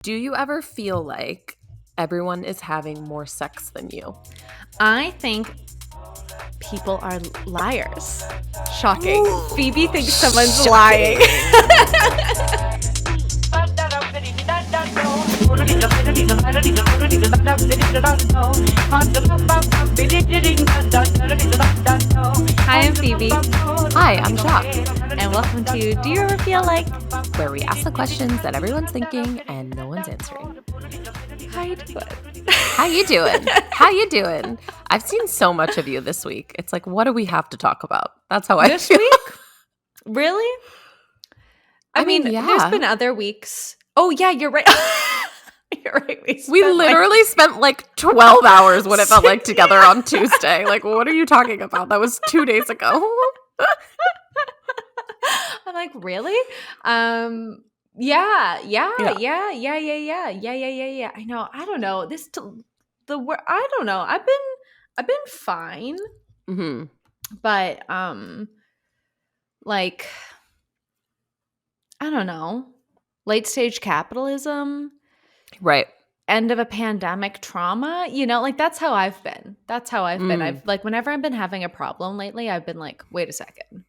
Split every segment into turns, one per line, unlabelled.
Do you ever feel like everyone is having more sex than you?
I think people are liars. Shocking. Ooh, Phoebe thinks someone's lying. Hi, I'm Phoebe.
Hi, I'm Jacque.
And welcome to Do You Ever Feel Like?
Where we ask the questions that everyone's thinking and no one's answering.
How you doing?
How you doing? How you doing? I've seen so much of you this week. It's like, what do we have to talk about? That's how I feel.
This week? Really? I mean,
yeah.
There's been other weeks. Oh, yeah, you're right. You're right.
We literally spent like 12 hours what it felt like together on Tuesday. Like, what are you talking about? That was 2 days ago.
I'm like, really? Yeah. I know. I don't know. I don't know. I've been fine.
Mm-hmm.
But like, I don't know. Late stage capitalism.
Right.
End of a pandemic trauma. Like that's how I've been. Been. I've like whenever I've been having a problem lately, I've been like, wait a second.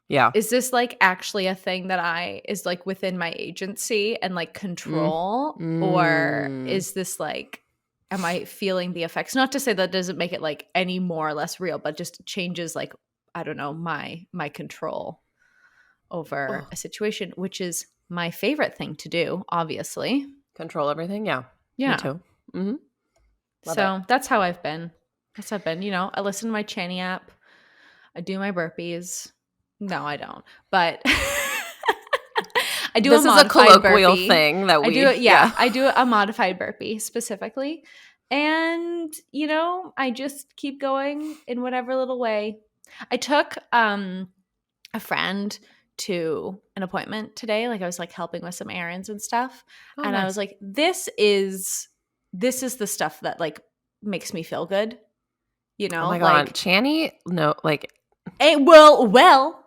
Yeah.
Is this like actually a thing that is like within my agency and like control? Or is this like, am I feeling the effects? Not to say that doesn't make it like any more or less real, but just changes like, I don't know, my control over a situation, which is my favorite thing to do, obviously.
Control everything? Yeah.
Yeah.
Me too. Mm-hmm.
So that's how I've been. I listen to my Channy app. I do my burpees. No, I don't. But I do
this
a modified
is a colloquial
burpee.
thing that we
I do a modified burpee specifically. And, I just keep going in whatever little way. I took a friend to an appointment today. Like I was like helping with some errands and stuff. And nice. I was like, this is the stuff that like makes me feel good.
Oh my God. Channy? No, like.
Well.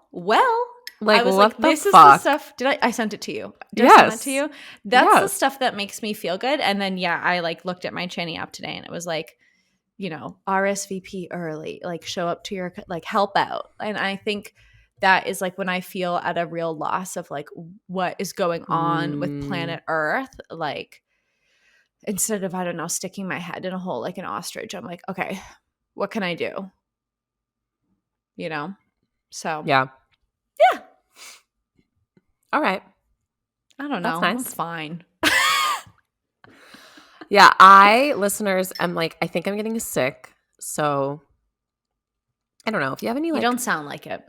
Like,
I was
what
like, this
the
is
fuck?
the stuff. I sent it to you? Did I send that to you? That's the stuff that makes me feel good. And then, I like looked at my Channy app today and it was like, RSVP early, like show up to your, like help out. And I think that is like when I feel at a real loss of like what is going on with planet Earth. Like instead of, I don't know, sticking my head in a hole like an ostrich, I'm like, okay, what can I do? So.
Yeah.
Yeah.
All right.
I don't know.
That's nice.
I'm fine.
Yeah, listeners, I'm like, I think I'm getting sick. So I don't know if you have any. Like,
you don't sound like it.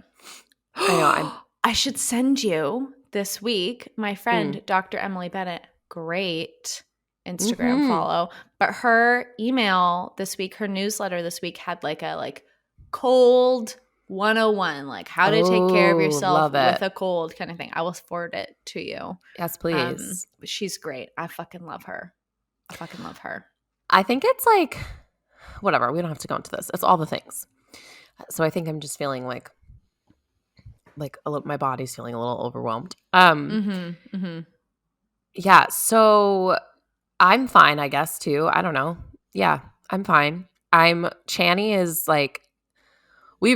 I know.
I should send you this week my friend, Dr. Emily Bennett. Great Instagram follow. But her email this week, her newsletter this week had like a cold 101, like how to take care of yourself with a cold kind of thing. I will forward it to you.
Yes, please.
She's great. I fucking love her.
I think it's like, whatever. We don't have to go into this. It's all the things. So I think I'm just feeling like my body's feeling a little overwhelmed. Yeah. So I'm fine, I guess, too. I don't know. Yeah, I'm fine. Channy is like, I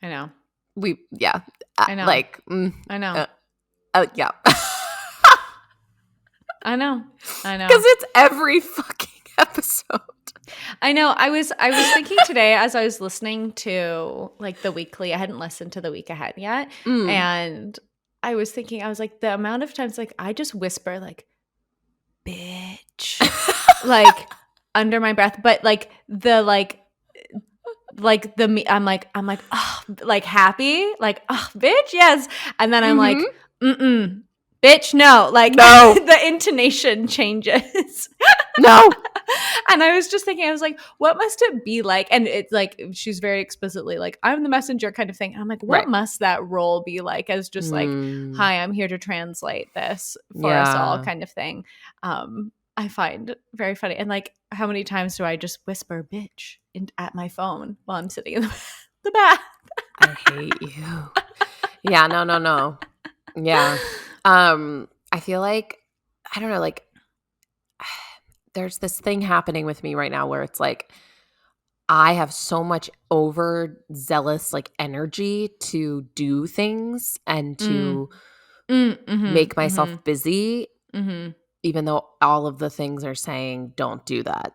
know. I know.
Like, I know.
Yeah.
I know.
Because it's every fucking episode.
I know. I was thinking today as I was listening to like the weekly. I hadn't listened to the week ahead yet, and I was thinking, I was like, the amount of times like I just whisper like, "Bitch," like under my breath, but like the I'm like, oh, like happy, like, oh, bitch, yes, and then I'm like, bitch, no, like,
no.
The intonation changes.
No.
And I was just thinking, I was like, what must it be like? And it's like, she's very explicitly like, I'm the messenger kind of thing. And I'm like, what must that role be like as just like, hi, I'm here to translate this for us all kind of thing. I find very funny. And like, how many times do I just whisper bitch at my phone while I'm sitting in the bath?
I hate you. Yeah, no. Yeah. I feel like, I don't know, like there's this thing happening with me right now where it's like I have so much overzealous like energy to do things and
Mm.
to
Mhm.
make myself
Mhm.
busy,
Mhm.
even though all of the things are saying don't do that,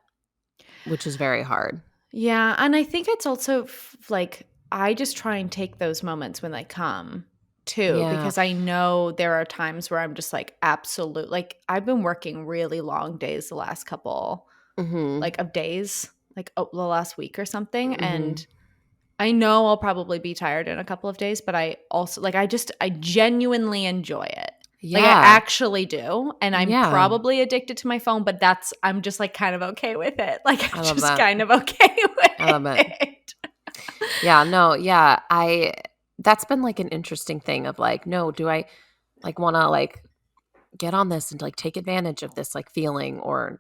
which is very hard.
Yeah, and I think it's also like I just try and take those moments when they come too,
Yeah.
because I know there are times where I'm just like absolute like I've been working really long days the last couple
Mhm.
like of days, like the last week or something,
Mhm.
and I know I'll probably be tired in a couple of days, but I also like I genuinely enjoy it. Like I
Yeah.
actually do, and I'm
Yeah.
probably addicted to my phone, but I'm just like kind of okay with it. Like I'm
I love
just
that.
kind of okay
I
with
love it.
it.
Yeah, no, yeah. That's been like an interesting thing of like, no, do I like want to like get on this and like take advantage of this like feeling, or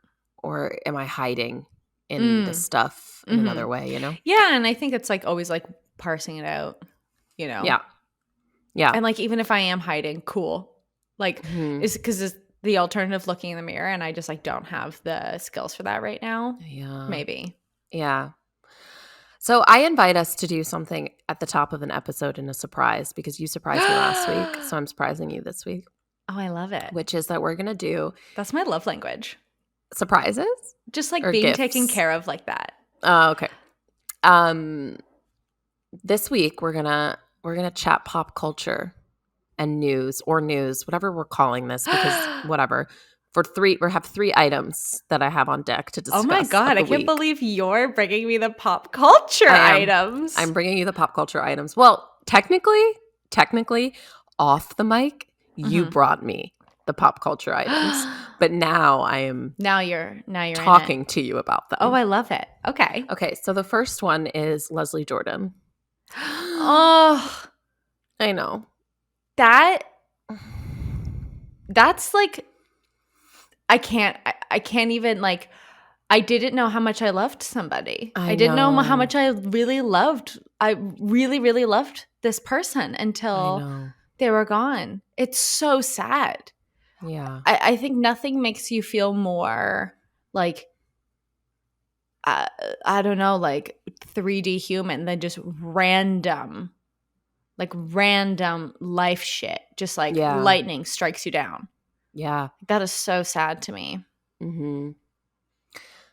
am I hiding in this
Mm.
stuff in
Mhm.
another way, you know?
Yeah, and I think it's like always like parsing it out, you know.
Yeah. Yeah.
And like even if I am hiding, cool. Like
Mhm.
is because the alternative looking in the mirror, and I just like don't have the skills for that right now.
Yeah.
Maybe.
Yeah. So I invite us to do something at the top of an episode in a surprise because you surprised me last week. So
Oh,
I'm surprising you this week,
I love it.
which is that we're going to do
That's my love language.
surprises
Just like
or
being taken
gifts.
care of like that.
Oh, okay. Um, this week we're gonna chat pop culture and news, whatever we're calling this, because whatever. We have three items that I have on deck to
Oh my
discuss of
god, I
the
can't
week.
believe you're bringing me the pop culture
I am.
items.
I'm bringing you the pop culture items. Well, technically, off the mic, you
Mhm.
brought me the pop culture items, but now I am
Now you're in it.
talking to you about
Oh,
them.
I love it. Okay.
Okay, so the first one is Leslie Jordan.
Oh,
I know.
that that's like I can't even like I didn't know how much I loved somebody.
I
I didn't know how
know.
much I really really loved this person
I
until
know.
they were gone. It's so sad.
Yeah.
I think nothing makes you feel more like uh, I don't know, like 3D human than just random life shit. Just like
Yeah.
lightning strikes you down.
Yeah.
That is so sad to me.
Hmm.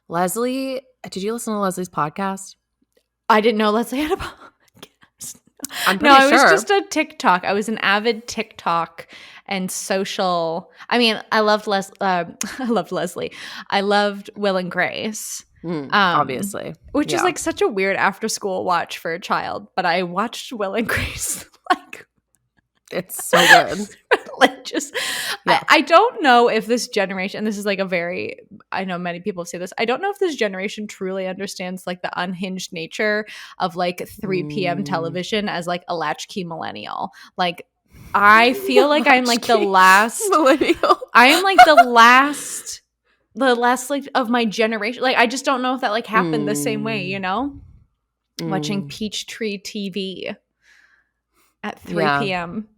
Leslie, did you listen to Leslie's podcast?
I didn't know Leslie had a podcast.
I'm
No,
pretty
I was
sure.
just a TikTok. I was an avid TikTok and social. I mean, I loved I loved Leslie. I loved Will and Grace.
Obviously.
Which is
Yeah.
like such a weird after school watch for a child, but I watched Will and Grace like
It's so good.
religious.
Yeah.
I don't know if this generation, this is like a very, I know many people say this, I don't know if this generation truly understands like the unhinged nature of like 3 p.m.
Mm.
television as like a latchkey millennial. Like, I feel like I'm like the
Latchkey
last,
millennial.
I am like the last like of my generation. Like, I just don't know if that like happened the same way, you
Mm.
know? Watching
Mm.
Peachtree TV at 3
Yeah.
p.m.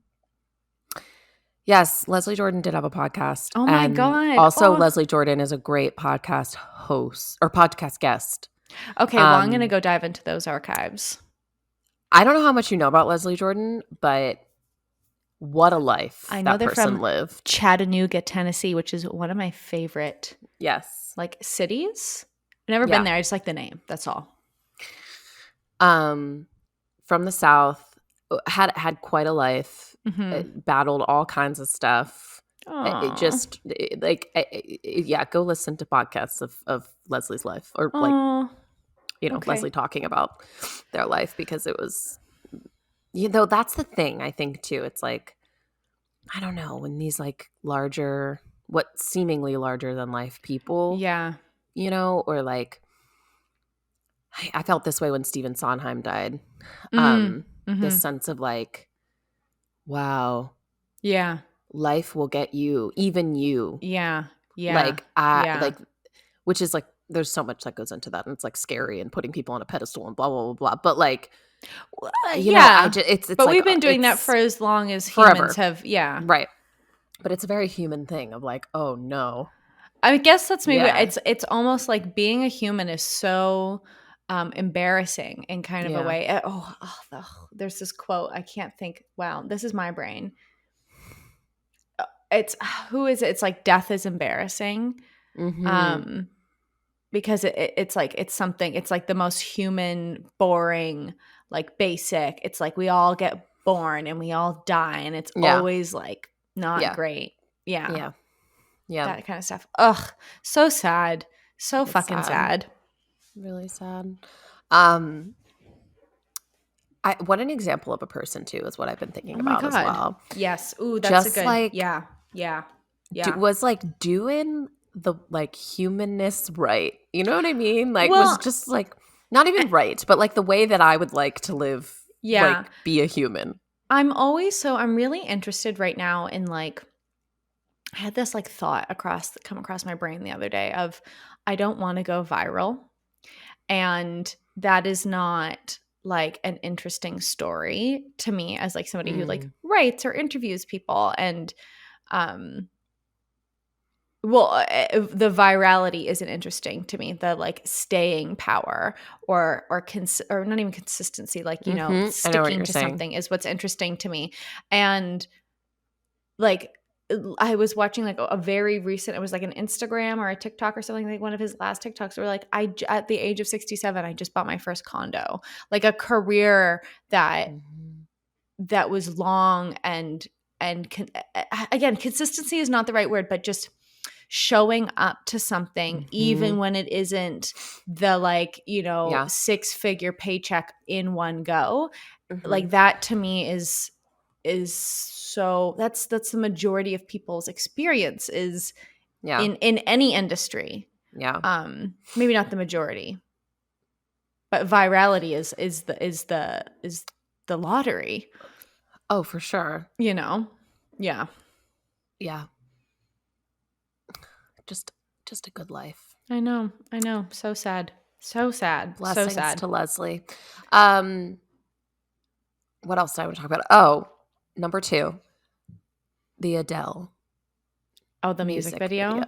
Yes, Leslie Jordan did have a podcast.
Oh my
And
God.
also,
Oh,
Leslie Jordan is a great podcast host or podcast guest.
okay. Well, I'm going to go dive into those archives.
I don't know how much you know about Leslie Jordan, but what a life
I know
that
they're
person
from
lived.
Chattanooga, Tennessee, which is one of my favorite
Yes.
like cities. I've never been
Yeah.
there. I just like the name. That's all.
From the South, had quite a life,
Mm-hmm.
battled all kinds of stuff.
Oh,
Yeah, go listen to podcasts of Leslie's life, or like,
oh, okay.
Leslie talking about their life, because it was, that's the thing, I think, too. It's like, I don't know, when these like larger, what seemingly larger than life people,
Yeah.
or like, I felt this way when Stephen Sondheim died.
Mm.
This
Mm-hmm.
sense of like, wow,
Yeah.
life will get you, even you.
Yeah. Yeah.
Like,
Yeah.
which is like, there's so much that goes into that, and it's like scary and putting people on a pedestal and blah blah blah blah. But like, I
Yeah.
just it's
But
like
we've been doing that
it's
for as long as
forever,
humans have. Yeah.
right? But it's a very human thing of like, oh no.
I guess that's maybe it's almost like being a human is so embarrassing in kind of a way. There's this quote. I can't think. Wow, this is my brain. It's who is it? It's like death is embarrassing. Because it's like it's something. It's like the most human, boring, like basic. It's like we all get born and we all die, and it's always like not great. Yeah. That kind of stuff. Ugh, so sad. So it's fucking sad.
Really sad. What an example of a person too is what I've been thinking about as well.
Yes. Ooh, that's just a good. Like, yeah.
Was like doing the like humanness right. You know what I mean? Like was just like not even right, but like the way that I would like to live. Like be a human.
I'm really interested right now in like. I had this like thought come across my brain the other day of I don't want to go viral. And that is not like an interesting story to me as like somebody who like writes or interviews people. And the virality isn't interesting to me. The like staying power or not even consistency, like, you know, sticking to something is what's interesting to me. And like I was watching like a very recent, it was like an Instagram or a TikTok or something, like one of his last TikToks were like, at the age of 67, I just bought my first condo. Like a career that was long and again, consistency is not the right word, but just showing up to something even when it isn't the like, you know, 6-figure paycheck in one go. Like that to me is so that's the majority of people's experience is in any industry. Maybe not the majority, but virality is the lottery.
Oh, for sure.
You know? Yeah.
Just a good life.
I know. So sad.
Blessings to Leslie. What else did I want to talk about? Oh, number 2, the Adele.
Oh, the music video.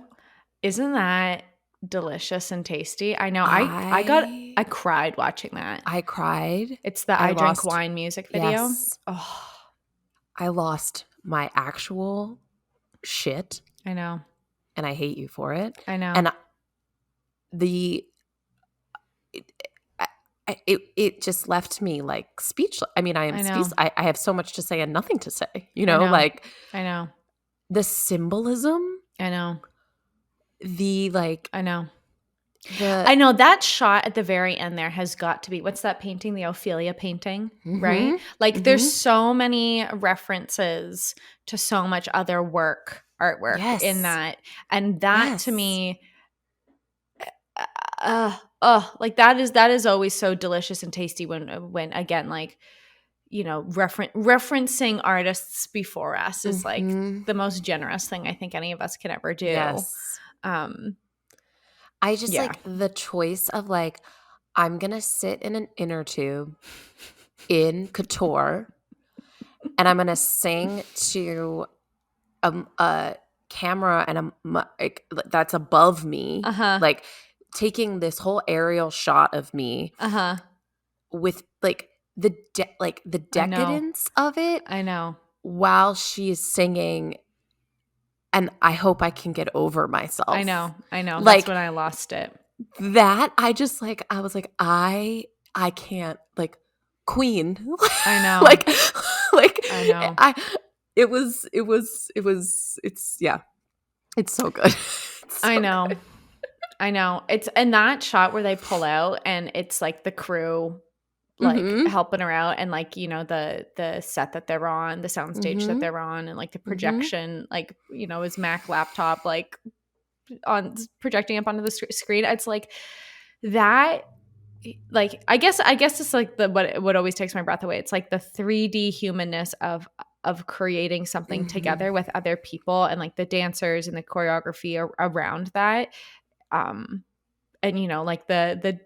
Isn't that delicious and tasty? I know. I cried watching that.
I cried.
It's the I Drink Wine music video.
Yes. Oh, I lost my actual shit.
I know.
And I hate you for it.
I know.
And it just left me like speechless. I mean, I am speechless. I have so much to say and nothing to say. You know, like
I know
the symbolism.
I know
the like.
I know. I know that shot at the very end there has got to be, what's that painting? The Ophelia painting, right? Like there's so many references to so much other artwork in that. And that to me, like that is always so delicious and tasty when again, like, you know, referencing artists before us is like the most generous thing I think any of us can ever do.
I just like the choice of like, I'm going to sit in an inner tube in couture and I'm going to sing to a camera and that's above me. Like taking this whole aerial shot of me with like the decadence of it.
I know.
While she's singing. And I hope I can get over myself.
I know.
Like,
that's when I lost it.
That I just like, I was like, I can't, like, queen.
I know.
like
I know.
It's so good. It's so
I know.
Good.
I know. It's in that shot where they pull out and it's like the crew like helping her out and like, you know, the set that they're on, the soundstage that they're on, and like the projection, like, you know, his Mac laptop like on projecting up onto the screen. It's like that, like I guess it's like what always takes my breath away. It's like the 3D humanness of creating something together with other people and like the dancers and the choreography around that. And you know, like the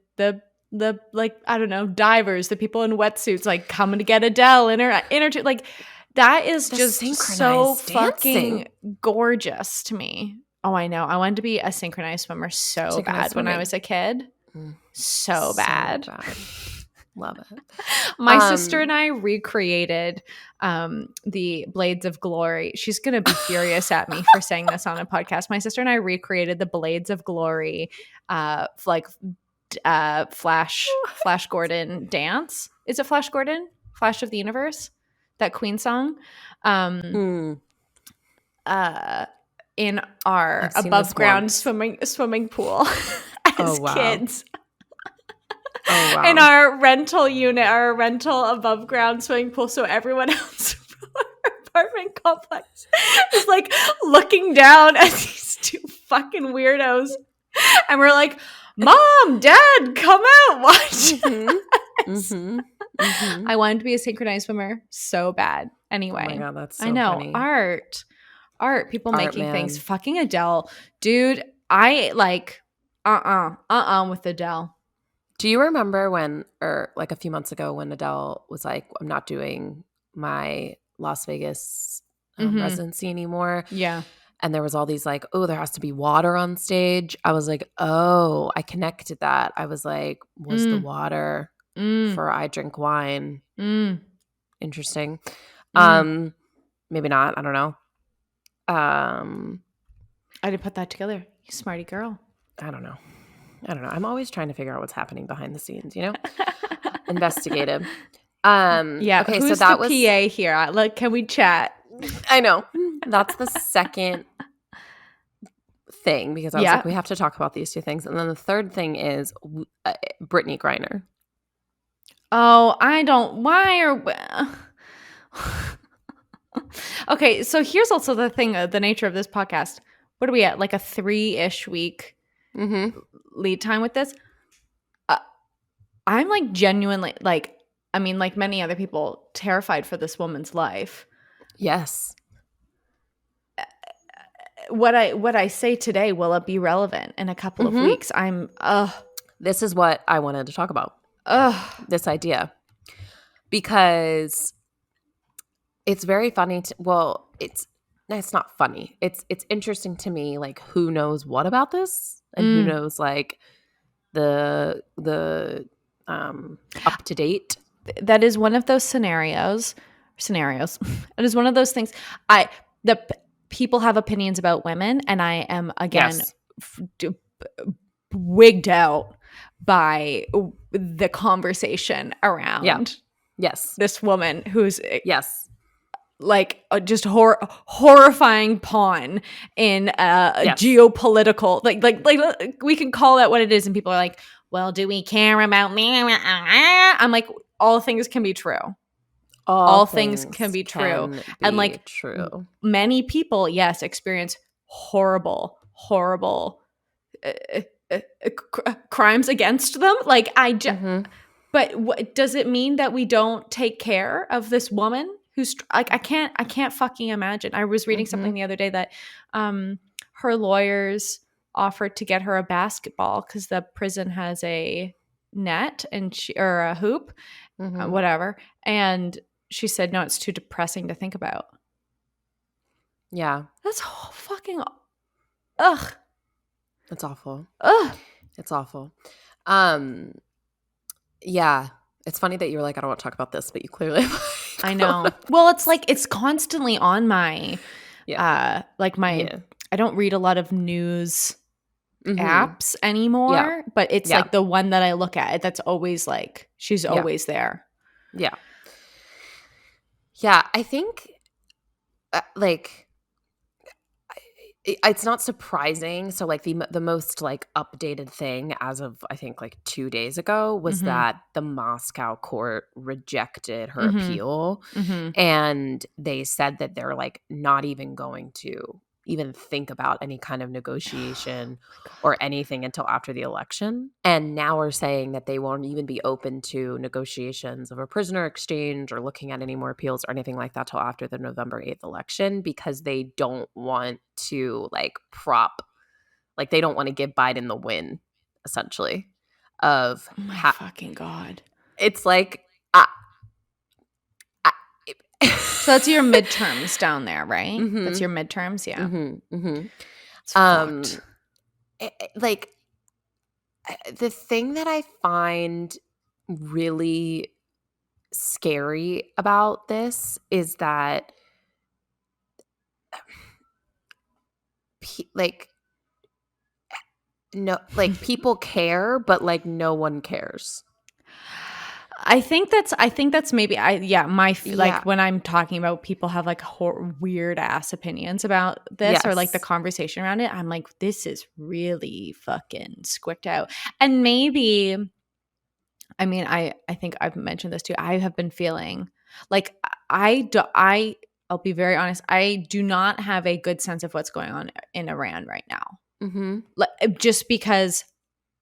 like, I don't know, divers, the people in wetsuits, like coming to get Adele in her like That is
The
just so
synchronized
fucking
dancing.
gorgeous to me. Oh, I know. I wanted to be a synchronized swimmer so
Synchronized
bad when I
swimming.
was a kid. So bad.
Love it.
My sister and I recreated the Blades of Glory. She's going to be furious at me for saying this on a podcast. My sister and I recreated the Blades of Glory Flash Gordon dance. Is it Flash Gordon? Flash of the Universe? That Queen song? In our above ground swimming pool as kids.
Oh, wow.
In our rental unit, our rental above ground swimming pool. So everyone else from our apartment complex is like looking down at these two fucking weirdos. And we're like, Mom, Dad, come out, watch us. I wanted to be a synchronized swimmer so bad. Anyway.
Oh my God, that's so
I know.
funny.
Art, people making
man.
things. Fucking Adele. Dude, I like with Adele.
Do you remember when, or like a few months ago, when Adele was like, I'm not doing my Las Vegas residency anymore?
Yeah.
And there was all these like, oh, there has to be water on stage. I was like, oh, I connected that. I was like, was the water for I Drink Wine? Interesting. Maybe not. I don't know.
I didn't put that together. You smarty girl.
I don't know. I'm always trying to figure out what's happening behind the scenes, you know? Investigative.
Yeah.
Okay,
who's
so that
the
was
PA here? Like, can we chat?
I know. That's the second thing, because I was like, we have to talk about these two things. And then the third thing is Brittany Griner.
Oh, I don't. Why are. Okay, so here's also the thing, the nature of this podcast. What are we at? Like a 3-ish week lead time with this? I'm like genuinely, like, I mean, like many other people, terrified for this woman's life.
Yes.
What I say today, will it be relevant in a couple of weeks?
This is what I wanted to talk about. This idea. Because it's very funny it's not funny. It's interesting to me, like, who knows what about this, and who knows like the up to date.
That is one of those scenarios. It is one of those things. People have opinions about women, and I am again wigged out by the conversation around this woman who's like just horrifying pawn in a geopolitical like we can call that what it is, and people are like, well, do we care about me? I'm like, all things can be true. All things can be true. And like
true.
Many people, yes, experience horrible crimes against them. Like but does it mean that we don't take care of this woman who's like, I can't fucking imagine. I was reading something the other day that her lawyers offered to get her a basketball because the prison has a net or a hoop, whatever, and she said, no, it's too depressing to think about.
Yeah.
That's fucking ugh.
It's awful.
Ugh.
It's awful. Yeah. It's funny that you were like, I don't want to talk about this, but you clearly
I know. Well, it's like it's constantly on my I don't read a lot of news apps anymore, but it's like the one that I look at, that's always like, she's always there.
Yeah. Yeah, I think like it's not surprising. So like the most like updated thing as of I think like 2 days ago was that the Moscow court rejected her appeal, and they said that they're like not even going to even think about any kind of negotiation or anything until after the election. And now we're saying that they won't even be open to negotiations of a prisoner exchange or looking at any more appeals or anything like that till after the November 8th election, because they don't want to like they don't want to give Biden the win, essentially.
Fucking God.
It's like
So that's your midterms down there, right?
Mm-hmm.
That's your midterms, yeah.
Mm-hmm. Mm-hmm.
It's fucked.
Like the thing that I find really scary about this is that like no, like people care, but like no one cares.
I think that's maybe
Yeah.
when I'm talking about people have like weird ass opinions about this or like the
Yes.
conversation around it, I'm like, this is really fucking squicked out. And maybe, I mean, I think I've mentioned this too. I have been feeling like I'll be very honest, I do not have a good sense of what's going on in Iran right now.
Mm-hmm.
Like, just because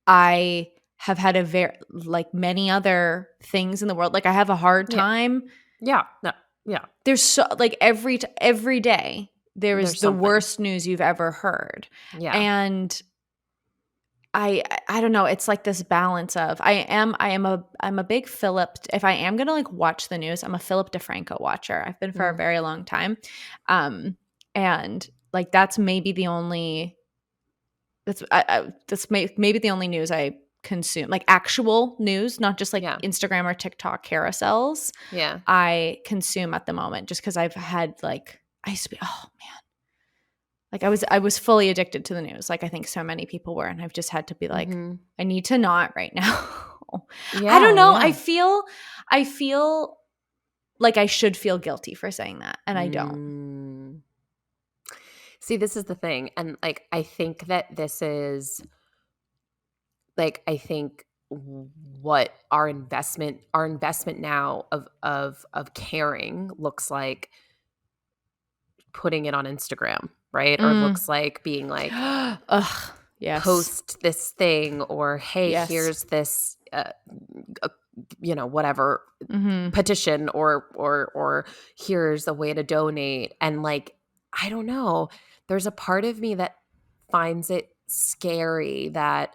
I have had a very like many other things in the world. Like, I have a hard
Yeah.
time.
Yeah. No. Yeah.
There's so like every day there is
There's
the
something.
worst news you've ever heard.
Yeah.
And I don't know, it's like this balance of I'm a big Philip, if I am going to like watch the news, I'm a Philip DeFranco watcher. I've been for a very long time. And like that's maybe the only maybe the only news I consume, like actual news, not just like Instagram or TikTok carousels.
Yeah.
I consume at the moment just because I've had like I used to be, oh man, like I was fully addicted to the news, like I think so many people were, and I've just had to be like, I need to not right now.
Yeah.
I don't know.
Yeah.
I feel like I should feel guilty for saying that, and I don't.
See, this is the thing. And like, I think that this is like, I think what our investment now of caring looks like putting it on Instagram, right? Or looks like being like,
ugh, yes,
post this thing, or hey,
yes,
here's this, whatever petition, or here's a way to donate. And like, I don't know, there's a part of me that finds it scary that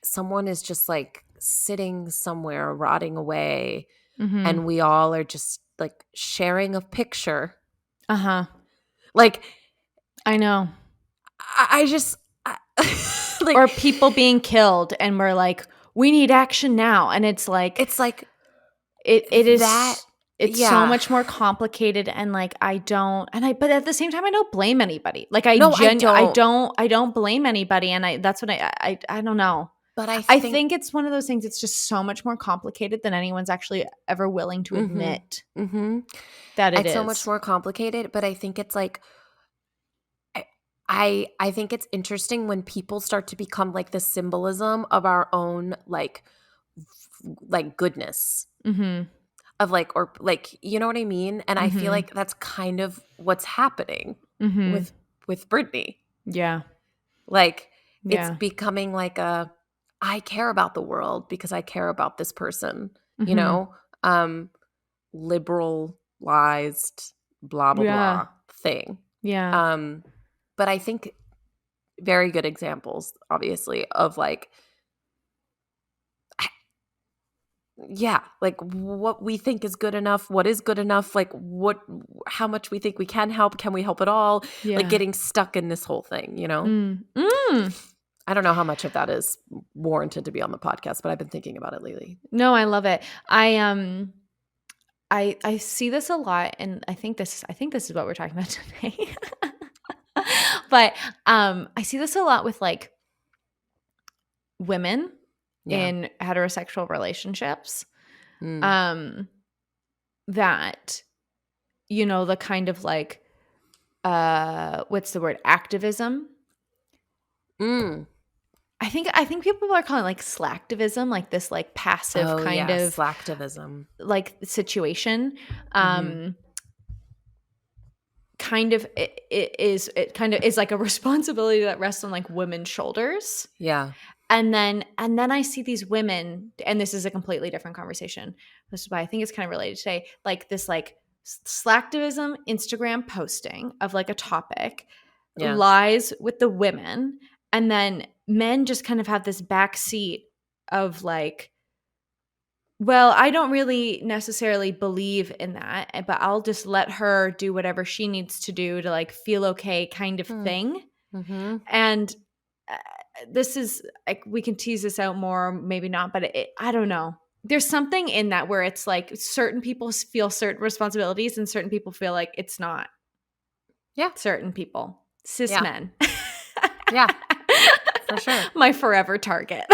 someone is just like sitting somewhere rotting away, and we all are just like sharing a picture. Like,
I know.
I just like,
or people being killed, and we're like, we need action now, and it's like it is that it's so much more complicated, and like but at the same time I don't blame anybody. Like I don't blame anybody, and that's what I don't know.
But
I think it's one of those things, it's just so much more complicated than anyone's actually ever willing to admit that it's
so much more complicated. But I think it's like, I think it's interesting when people start to become like the symbolism of our own like goodness. Of like, or like, you know what I mean? And I feel like that's kind of what's happening with Brittany.
Yeah.
Like, it's becoming like I care about the world because I care about this person, you know, liberalized blah, blah, blah thing.
Yeah.
But I think very good examples, obviously, of like, like what we think is good enough, what is good enough, like how much we think we can help, can we help at all? Like getting stuck in this whole thing, you know? I don't know how much of that is warranted to be on the podcast, but I've been thinking about it lately.
No, I love it. I see this a lot, and I think this is what we're talking about today. But I see this a lot with like women in heterosexual relationships. That, you know, the kind of like what's the word? Activism. I think people are calling it like slacktivism, like this like passive kind of
slacktivism
like situation. Kind of it kind of is like a responsibility that rests on like women's shoulders.
Yeah.
And then I see these women, and this is a completely different conversation. This is why I think it's kind of related today. Like this like slacktivism Instagram posting of like a topic lies with the women, and then men just kind of have this back seat of like Well, I don't really necessarily believe in that, but I'll just let her do whatever she needs to do to like feel okay kind of thing.
Mm-hmm.
And this is like, we can tease this out more, maybe not, but I don't know. There's something in that where it's like certain people feel certain responsibilities and certain people feel like it's not.
Yeah.
Certain people. Cis men.
Yeah. For sure.
My forever target.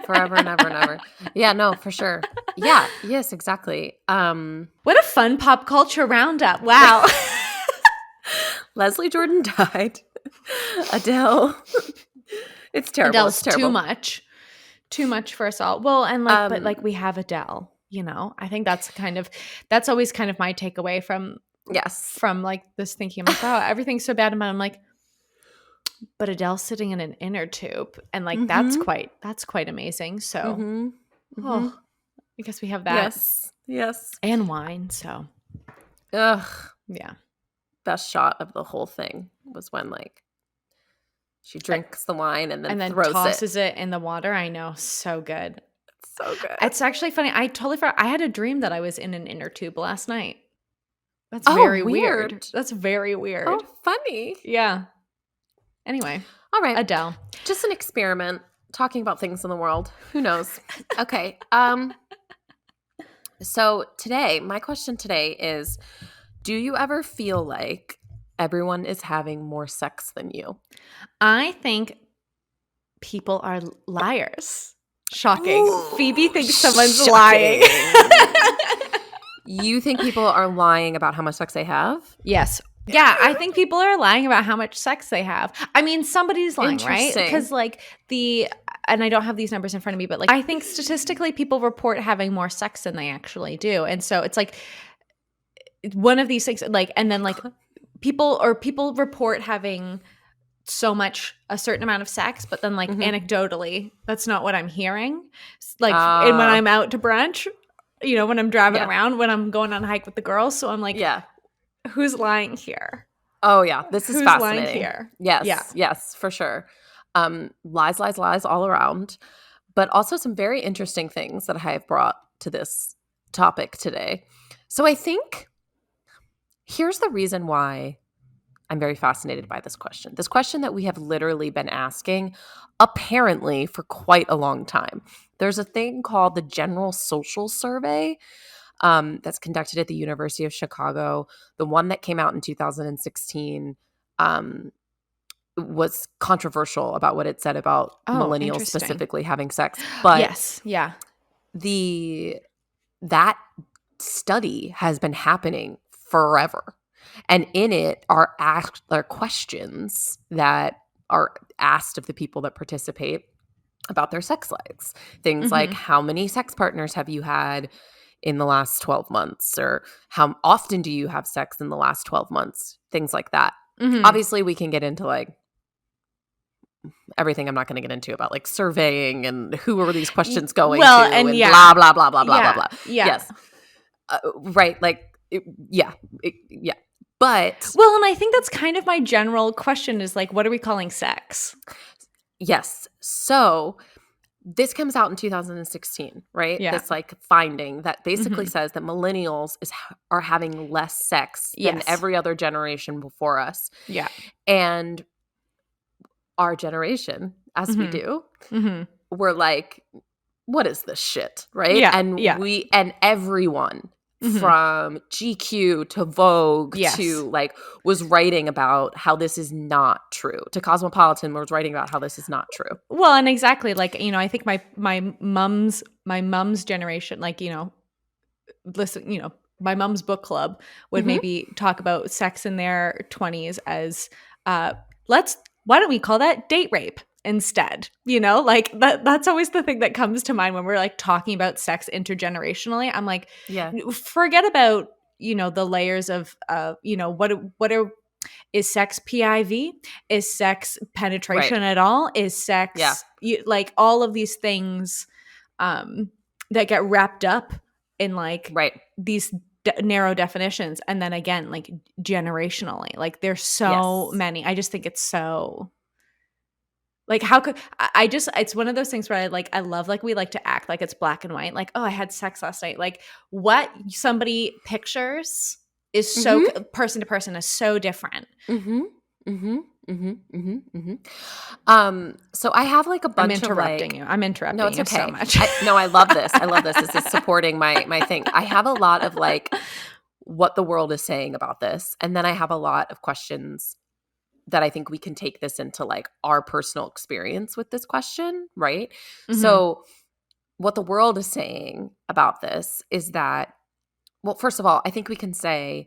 Forever and ever and ever. Yeah, no, for sure. Yeah, yes, exactly.
What a fun pop culture roundup. Wow.
Leslie Jordan died. Adele. It's terrible.
Adele's
it's terrible.
too much. Too much for us all. Well, and like, but like we have Adele, you know? I think that's always kind of my takeaway from like this thinking. I'm like, wow, everything's so bad about it. I'm like, but Adele's sitting in an inner tube, and like that's quite amazing. So, oh, I guess we have that.
Yes,
and wine. So,
yeah.
Best
shot of the whole thing was when like she drinks the wine and then
tosses it in the water. I know, so good.
It's so good.
It's actually funny. I totally forgot. I had a dream that I was in an inner tube last night. That's very weird. That's very weird.
Oh, funny.
Yeah. Anyway.
All right.
Adele.
Just an experiment, talking about things in the world. Who knows? Okay. So today, my question today is, do you ever feel like everyone is having more sex than you?
I think people are liars. Shocking. Ooh, Phoebe thinks someone's lying.
You think people are lying about how much sex they have?
Yes. Yeah, I think people are lying about how much sex they have. I mean, somebody's lying, right? Because like and I don't have these numbers in front of me, but like I think statistically people report having more sex than they actually do. And so it's like one of these things, like, and then like people report having so much, a certain amount of sex, but then like anecdotally, that's not what I'm hearing. Like, and when I'm out to brunch, you know, when I'm driving around, when I'm going on a hike with the girls. So I'm like, who's lying here?
Oh yeah, this is fascinating.
Lying here?
Yes, for sure. Lies all around, but also some very interesting things that I have brought to this topic today. So I think here's the reason why I'm very fascinated by this question. This question that we have literally been asking apparently for quite a long time. There's a thing called the General Social Survey that's conducted at the University of Chicago. The one that came out in 2016 was controversial about what it said about millennials specifically having sex. But that study has been happening forever. And in it are questions that are asked of the people that participate about their sex lives. Things like, how many sex partners have you had in the last 12 months? Or how often do you have sex in the last 12 months? Things like that. Obviously, we can get into like everything I'm not going to get into about like surveying and who are these questions going to and blah, blah, blah, blah, blah, blah, blah. Yes. Right. Like, But
well, and I think that's kind of my general question is like, what are we calling sex?
Yes. So this comes out in 2016, right?
Yeah.
This like finding that basically says that millennials are having less sex than every other generation before us.
Yeah.
And our generation, as we do, we're like, what is this shit? Right.
Yeah.
And everyone from GQ to Vogue to like was writing about how this is not true. To Cosmopolitan was writing about how this is not true.
Well, and exactly like, you know, I think my mom's generation, like, you know, listen, you know, my mom's book club would maybe talk about sex in their 20s as why don't we call that date rape instead? You know, like that's always the thing that comes to mind when we're like talking about sex intergenerationally. I'm like, forget about, you know, the layers of you know, is sex PIV? Is sex penetration at all? Is sex like all of these things that get wrapped up in like these narrow definitions, and then again like generationally, like there's so many. I just think it's so Like how could I just it's one of those things where I love like we like to act like it's black and white. Like, oh, I had sex last night. Like what somebody pictures is so person to person is so different.
So I have like a bunch of
interrupting you. I'm interrupting
no, it's
you
okay.
so much.
No, I love this. I love this. This is supporting my thing. I have a lot of like what the world is saying about this. And then I have a lot of questions that I think we can take this into like our personal experience with this question, right? So what the world is saying about this is that, well, first of all, I think we can say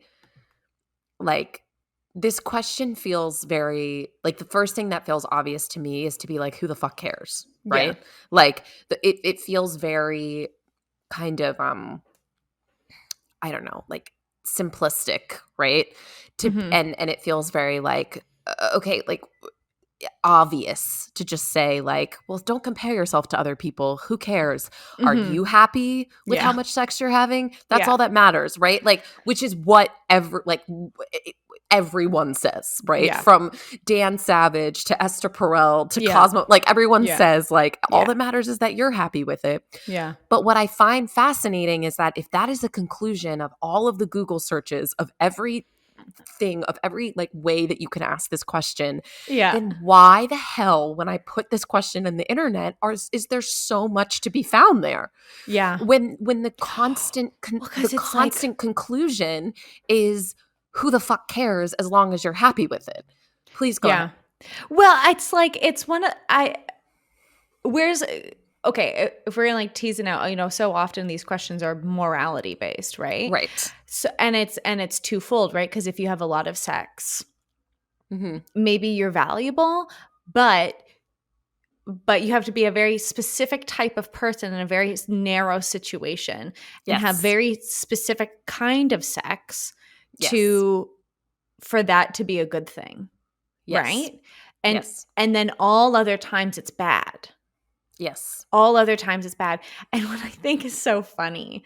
like this question feels very like the first thing that feels obvious to me is to be like, who the fuck cares, right? Yeah. Like it feels very kind of I don't know, like simplistic, right? And it feels very like okay, like obvious to just say like, well, don't compare yourself to other people. Who cares? Are you happy with how much sex you're having? That's all that matters, right? Like, which is what everyone says, right? Yeah. From Dan Savage to Esther Perel to Cosmo, like everyone says like all that matters is that you're happy with it. Yeah. But what I find fascinating is that if that is the conclusion of all of the Google searches of every thing of every like way that you can ask this question, then why the hell when I put this question in the internet is there so much to be found there? When the constant conclusion is who the fuck cares as long as you're happy with it. Please go ahead.
Well, it's like it's one of okay, if we're gonna like tease it out, you know, so often these questions are morality based, right?
Right.
So and it's twofold, right? Because if you have a lot of sex, maybe you're valuable, but you have to be a very specific type of person in a very narrow situation and have very specific kind of sex for that to be a good thing, right? And then all other times it's bad.
Yes.
All other times it's bad. And what I think is so funny,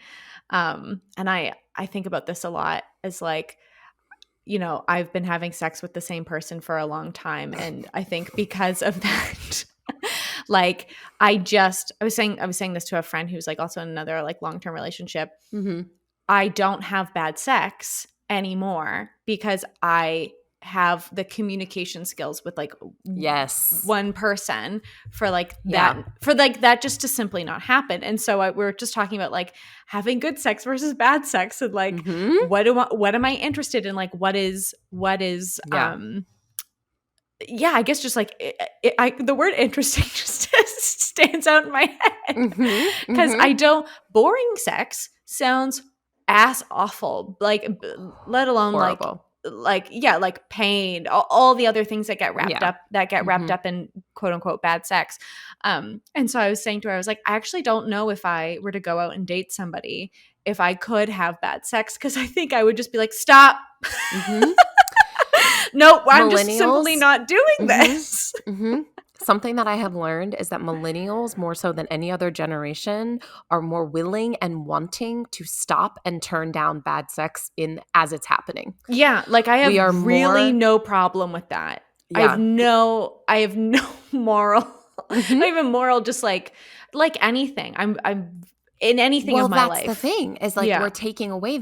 and I think about this a lot, is like, you know, I've been having sex with the same person for a long time. And I think because of that, like I was saying this to a friend who's like also in another like long-term relationship. I don't have bad sex anymore because I have the communication skills with like one person for like that for like that just to simply not happen. And so we were just talking about like having good sex versus bad sex and like what am I interested in, like what is I guess just like the word interesting just stands out in my head because I don't boring sex sounds ass awful, like let alone horrible. like pain, all the other things that get wrapped up in quote unquote bad sex. And so I was saying to her, I was like, I actually don't know if I were to go out and date somebody if I could have bad sex, because I think I would just be like, stop. No, I'm just simply not doing this.
Something that I have learned is that millennials, more so than any other generation, are more willing and wanting to stop and turn down bad sex as it's happening.
Yeah, like I have really no problem with that. Yeah. I have no moral, not even moral, just like anything. I'm in anything of my life.
Well, that's the thing is like we're taking away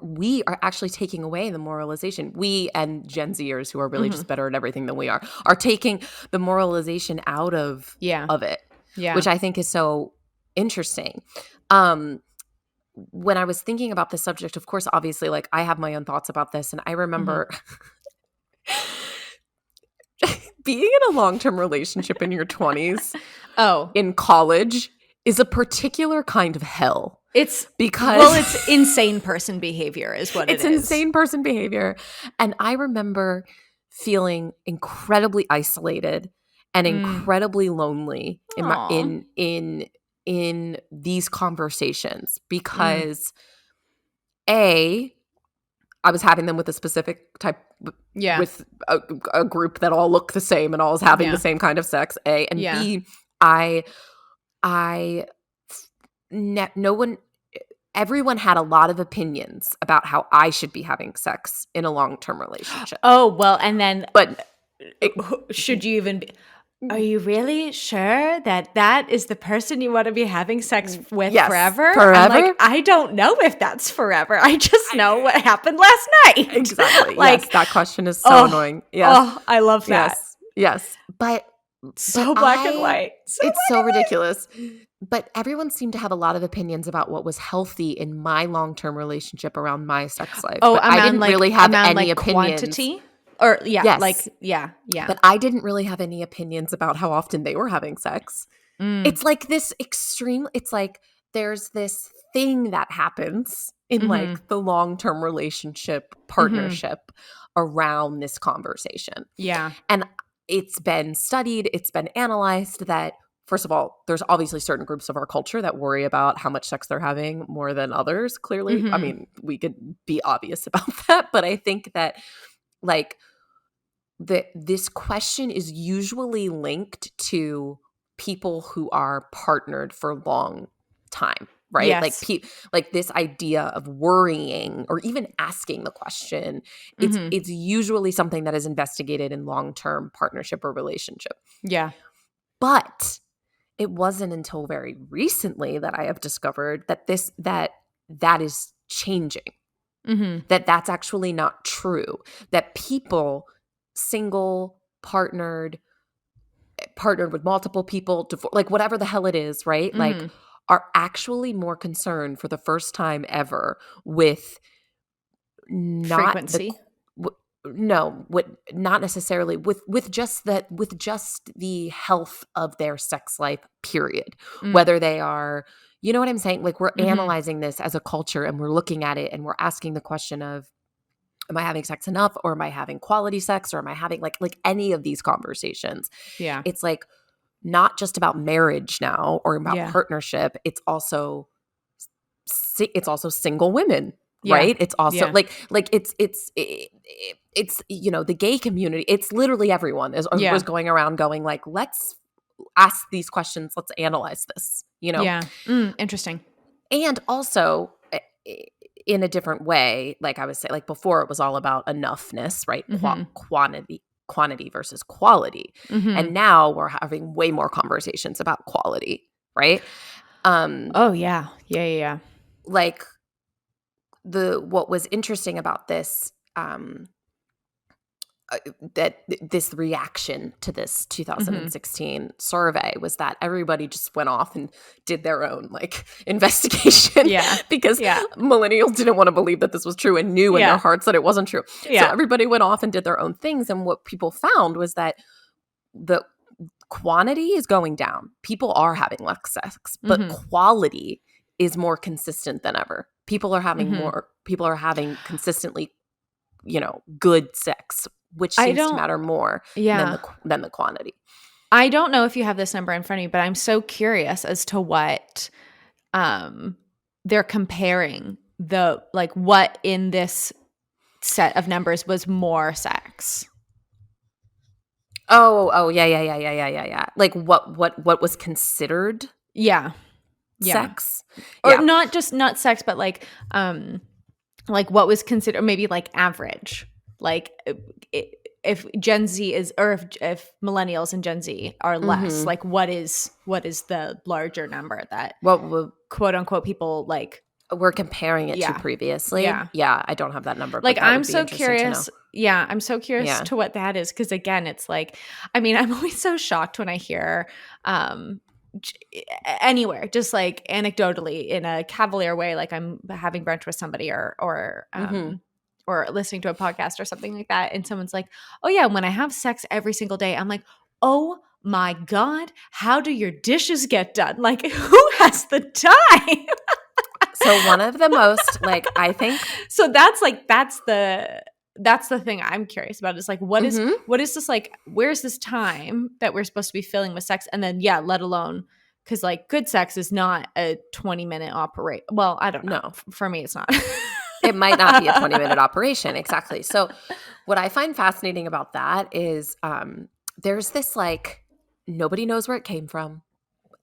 we are actually taking away the moralization. We and Gen Zers, who are really just better at everything than we are taking the moralization out of it, which I think is so interesting. When I was thinking about this subject, of course, obviously, like I have my own thoughts about this, and I remember being in a long-term relationship in your 20s, in college, is a particular kind of hell.
It's insane person behavior is what it is.
It's insane person behavior. And I remember feeling incredibly isolated and incredibly lonely in these conversations because I was having them with a specific type with a group that all look the same and all is having the same kind of sex, A, and B, everyone had a lot of opinions about how I should be having sex in a long-term relationship.
Oh, well, and then, but should you even be? are you really sure that that is the person you want to be having sex with forever?
Forever?
I'm like, I don't know if that's forever. I just know what happened last night.
Exactly.
Like,
yes, that question is so annoying. Yes.
Oh, I love that.
Yes. But
black and white.
It's so ridiculous. But everyone seemed to have a lot of opinions about what was healthy in my long-term relationship around my sex life.
Oh,
but I didn't really have any opinions.
Quantity? Or
yes.
yeah.
But I didn't really have any opinions about how often they were having sex. It's like this extreme, it's like there's this thing that happens in like the long-term relationship partnership around this conversation.
Yeah.
And it's been studied, it's been analyzed that, first of all, there's obviously certain groups of our culture that worry about how much sex they're having more than others, clearly. I mean, we could be obvious about that, but I think that like this question is usually linked to people who are partnered for long time, right?
Yes.
Like this idea of worrying or even asking the question, it's usually something that is investigated in long-term partnership or relationship.
Yeah.
But it wasn't until very recently that I have discovered that that is changing. That's actually not true. That people, single, partnered with multiple people, like whatever the hell it is, right? Like are actually more concerned for the first time ever with not
frequency.
Not necessarily with just the health of their sex life, period. Whether they are, you know what I'm saying? Like we're analyzing this as a culture and we're looking at it and we're asking the question of, am I having sex enough, or am I having quality sex, or am I having like any of these conversations?
Yeah.
It's like not just about marriage now or about partnership. It's also single women, right? It's also like it's you know, the gay community. It's literally everyone was going around going like, let's ask these questions. Let's analyze this, you know?
Yeah. Interesting.
And also in a different way, like I was saying, like before it was all about enoughness, right? Quantity versus quality. And now we're having way more conversations about quality, right?
Oh yeah. Yeah.
Like what was interesting about this, that this reaction to this 2016 survey was that everybody just went off and did their own like investigation, because millennials didn't want to believe that this was true and knew in their hearts that it wasn't true. So everybody went off and did their own things, and what people found was that the quantity is going down. People are having less sex, but quality is more consistent than ever. People are having consistently, you know, good sex, which seems to matter more than the quantity.
I don't know if you have this number in front of you, but I'm so curious as to what they're comparing, the like what in this set of numbers was more sex.
Oh, yeah. Like what was considered sex?
Or not sex, but like what was considered maybe like average. Like if Gen Z is, or if millennials and Gen Z are less, like what is the larger number that quote unquote people like
we're comparing it to previously? Yeah, I don't have that number.
Like I'm so curious. Yeah, I'm so curious to what that is, because again, it's like, I mean, I'm always so shocked when I hear anywhere, just like anecdotally in a cavalier way, like I'm having brunch with somebody or listening to a podcast or something like that, and someone's like, oh yeah, when I have sex every single day, I'm like, oh my God, how do your dishes get done? Like, who has the time?
So one of the most, like, I think,
so that's the thing I'm curious about, is like, what is this, like, where's this time that we're supposed to be filling with sex? And then let alone, because like good sex is not a 20-minute operate. Well, I don't know. No. For me, it's not.
It might not be a 20-minute operation. Exactly. So what I find fascinating about that is there's this like, nobody knows where it came from,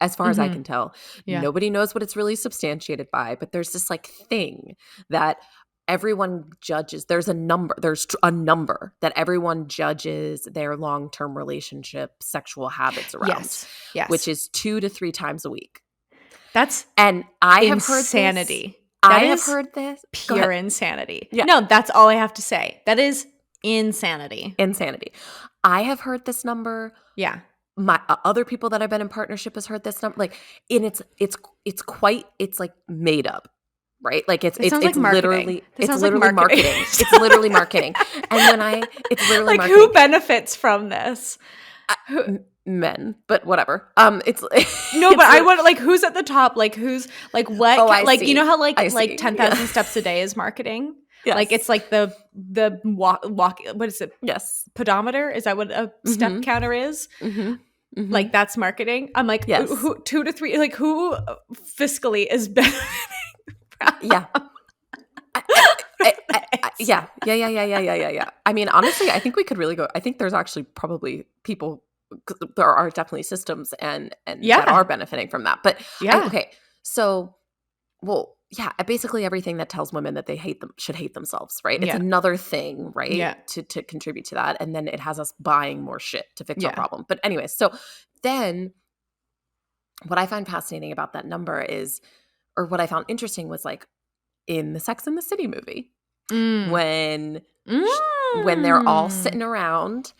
as far as I can tell. Nobody knows what it's really substantiated by, but there's this like thing that everyone judges. There's a number that everyone judges their long-term relationship sexual habits around.
Yes.
Which is 2 to 3 times a week.
And I
have heard
insanity.
I have heard this.
Pure insanity.
Yeah.
No, that's all I have to say. That is insanity.
I have heard this number.
Yeah.
My other people that I've been in partnership has heard this number. Like, and it's like made up, right? Like it's
like
literally
marketing.
marketing. It's literally marketing. And it's literally
like
marketing.
Who benefits from this?
Men, but whatever. It's
no, but I want like who's at the top? Like who's like what?
I
see. You know how like 10,000 steps a day is marketing?
Yes.
Like it's like the walk. What is it?
Yes.
Pedometer? Is that what a step counter is?
Mm-hmm. Mm-hmm.
Like that's marketing. I'm like, yes. Who 2 to 3? Like who fiscally is benefiting?
Yeah. Yeah. I mean, honestly, I think we could really go. I think there's actually probably people. There are definitely systems and that are benefiting from that. But okay, so basically everything that tells women that they hate them should hate themselves, right? It's another thing, right?
Yeah.
To contribute to that, and then it has us buying more shit to fix our problem. But anyways, so then what I find fascinating about that number is, or what I found interesting was like in the Sex and the City movie when they're all sitting around.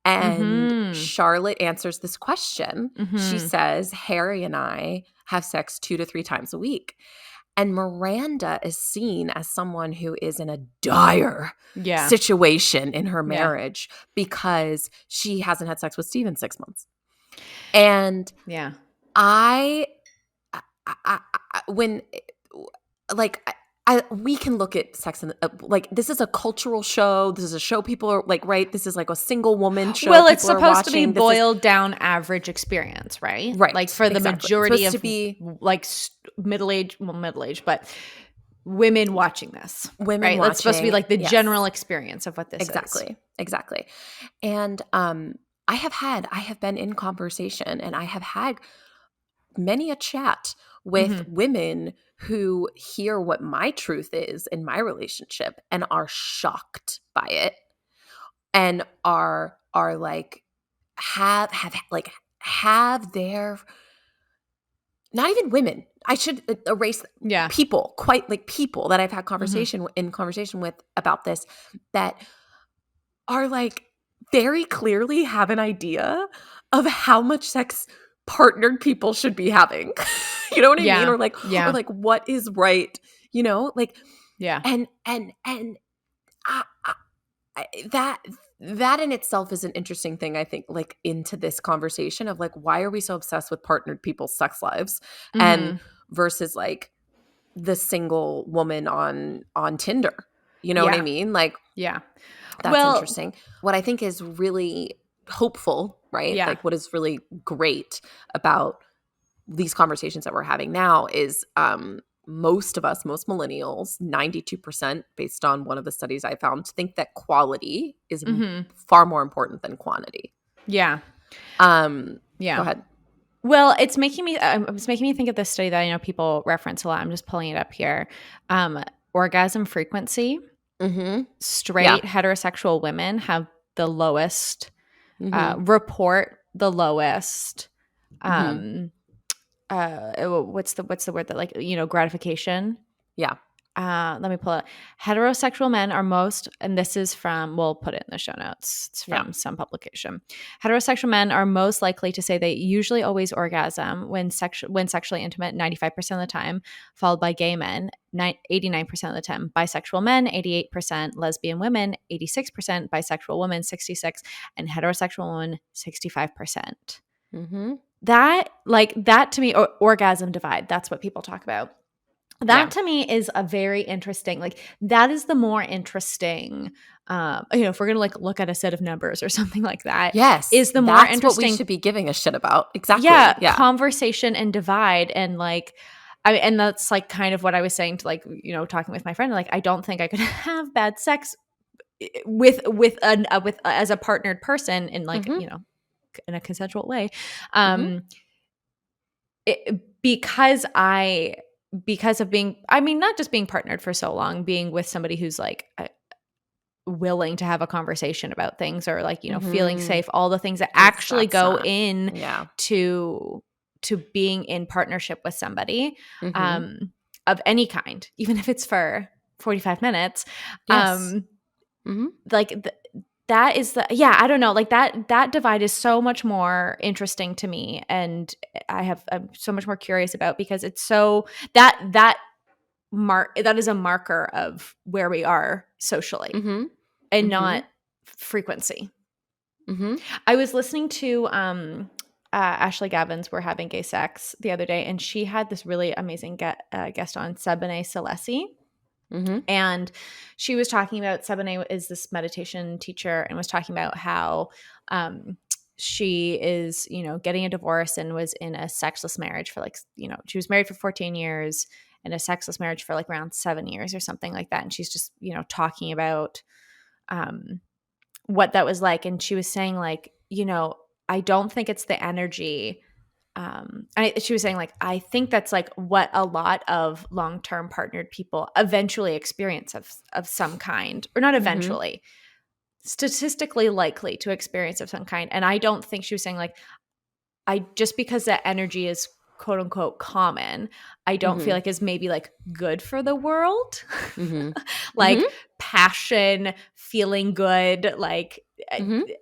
And Charlotte answers this question. She says, Harry and I have sex 2 to 3 times a week. And Miranda is seen as someone who is in a dire situation in her marriage because she hasn't had sex with Steve in 6 months. And we can look at sex and like this is a cultural show. This is a show people are like, right? This is like a single woman show.
Well, it's supposed to be boiled down average experience, right?
Right.
Like for the majority of like middle-aged, but women watching this. Right? It's supposed to be like the general experience of what this is.
Exactly. And I have been in conversation and I have had many a chat with women who hear what my truth is in my relationship and are shocked by it and are like have their, not even women, I should erase people, quite like people that I've had conversation with about this that are like very clearly have an idea of how much sex partnered people should be having. You know what I mean? Or like what is right, you know, like, and that in itself is an interesting thing, I think, like into this conversation of like, why are we so obsessed with partnered people's sex lives and versus like the single woman on Tinder, you know what I mean? Like, that's interesting. What I think is really hopeful, right? Like what is really great about these conversations that we're having now is most millennials, 92%, based on one of the studies I found, think that quality is far more important than quantity.
Go
ahead.
Well, it's making me think of this study that I know people reference a lot. I'm just pulling it up here. Orgasm frequency. Straight heterosexual women have the lowest, report the lowest, what's the word that, like, you know, gratification. Let me pull it. Heterosexual men are most, and this is from, we'll put it in the show notes. It's from some publication. Heterosexual men are most likely to say they usually always orgasm when sexually intimate 95% of the time, followed by gay men 89% of the time, bisexual men 88%, lesbian women 86%, bisexual women 66%, and heterosexual women 65%. That to me, orgasm divide, that's what people talk about. That to me is a very interesting, like that is the more interesting, you know, if we're going to like look at a set of numbers or something like that. Is the more interesting. That's what
we should be giving a shit about. Exactly.
Conversation and divide. And like, and that's like kind of what I was saying to, like, you know, talking with my friend, like, I don't think I could have bad sex with as a partnered person in like, you know, in a consensual way. Because because of being, I mean, not just being partnered for so long, being with somebody who's like willing to have a conversation about things, or like, you know, feeling safe, all the things that actually go in to being in partnership with somebody of any kind, even if it's for 45 minutes. Like that is I don't know, like that divide is so much more interesting to me, and I'm so much more curious about, because it's so that is a marker of where we are socially and not frequency. I was listening to Ashley Gavin's We're Having Gay Sex the other day, and she had this really amazing guest on, Sebene Selesi. And she was talking about, Sebene is this meditation teacher, and was talking about how she is, you know, getting a divorce and was in a sexless marriage for like, you know, she was married for 14 years and a sexless marriage for like around 7 years or something like that. And she's just, you know, talking about what that was like. And she was saying like, you know, I don't think it's the energy. She was saying like, I think that's like what a lot of long-term partnered people eventually experience of some kind, or not eventually, statistically likely to experience of some kind. And I don't think, she was saying like, just because that energy is quote unquote common, I don't feel like is maybe like good for the world. Like passion, feeling good, like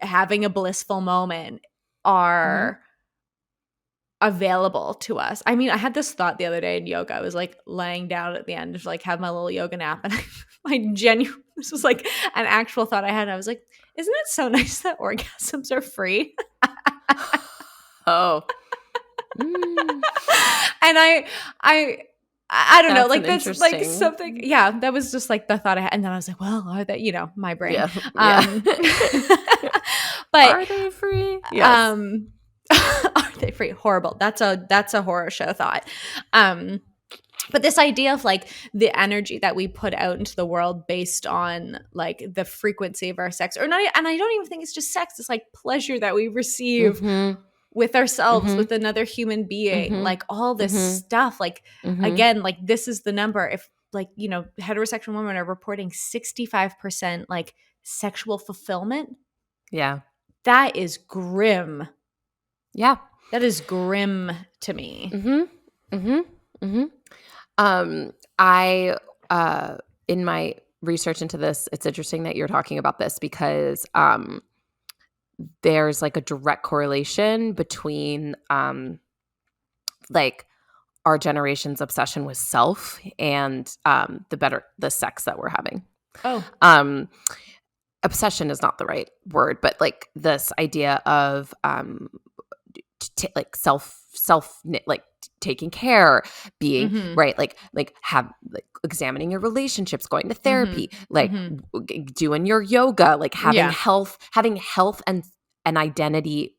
having a blissful moment are available to us. I mean, I had this thought the other day in yoga. I was like laying down at the end to like have my little yoga nap, and this was like an actual thought I had. I was like, isn't it so nice that orgasms are free?
Oh.
And I don't know, like that's like something. Yeah, that was just like the thought I had, and then I was like, well, are they? You know, my brain.
Yeah.
But
are they free? Yes.
Are they free? Horrible. That's a horror show thought. But this idea of like the energy that we put out into the world based on like the frequency of our sex, or not, and I don't even think it's just sex. It's like pleasure that we receive with ourselves, with another human being, like all this stuff. Like again, like this is the number. If like, you know, heterosexual women are reporting 65% like sexual fulfillment. Yeah, that is grim.
Yeah.
That is grim to me.
I in my research into this, it's interesting that you're talking about this, because there's like a direct correlation between like our generation's obsession with self and the sex that we're having. Obsession is not the right word, but like this idea of like self like taking care, being right, like have like examining your relationships, going to therapy, like doing your yoga, like having health and an identity,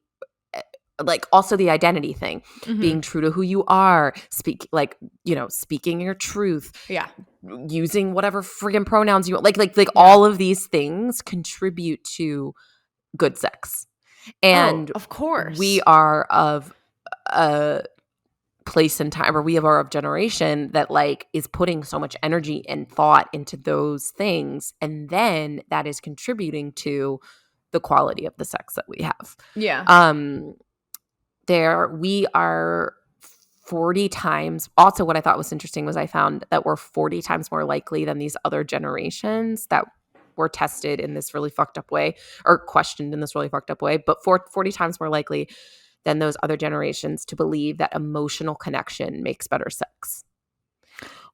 like also the identity thing, being true to who you are, speaking your truth, using whatever friggin' pronouns you want, like all of these things contribute to good sex. And
of course,
we are of a place and time, or we are of generation that like is putting so much energy and thought into those things, and then that is contributing to the quality of the sex that we have. We are 40 times. Also, what I thought was interesting was I found that we're 40 times more likely than these other generations that were tested in this really fucked up way, or questioned in this really fucked up way, but 40 times more likely than those other generations to believe that emotional connection makes better sex.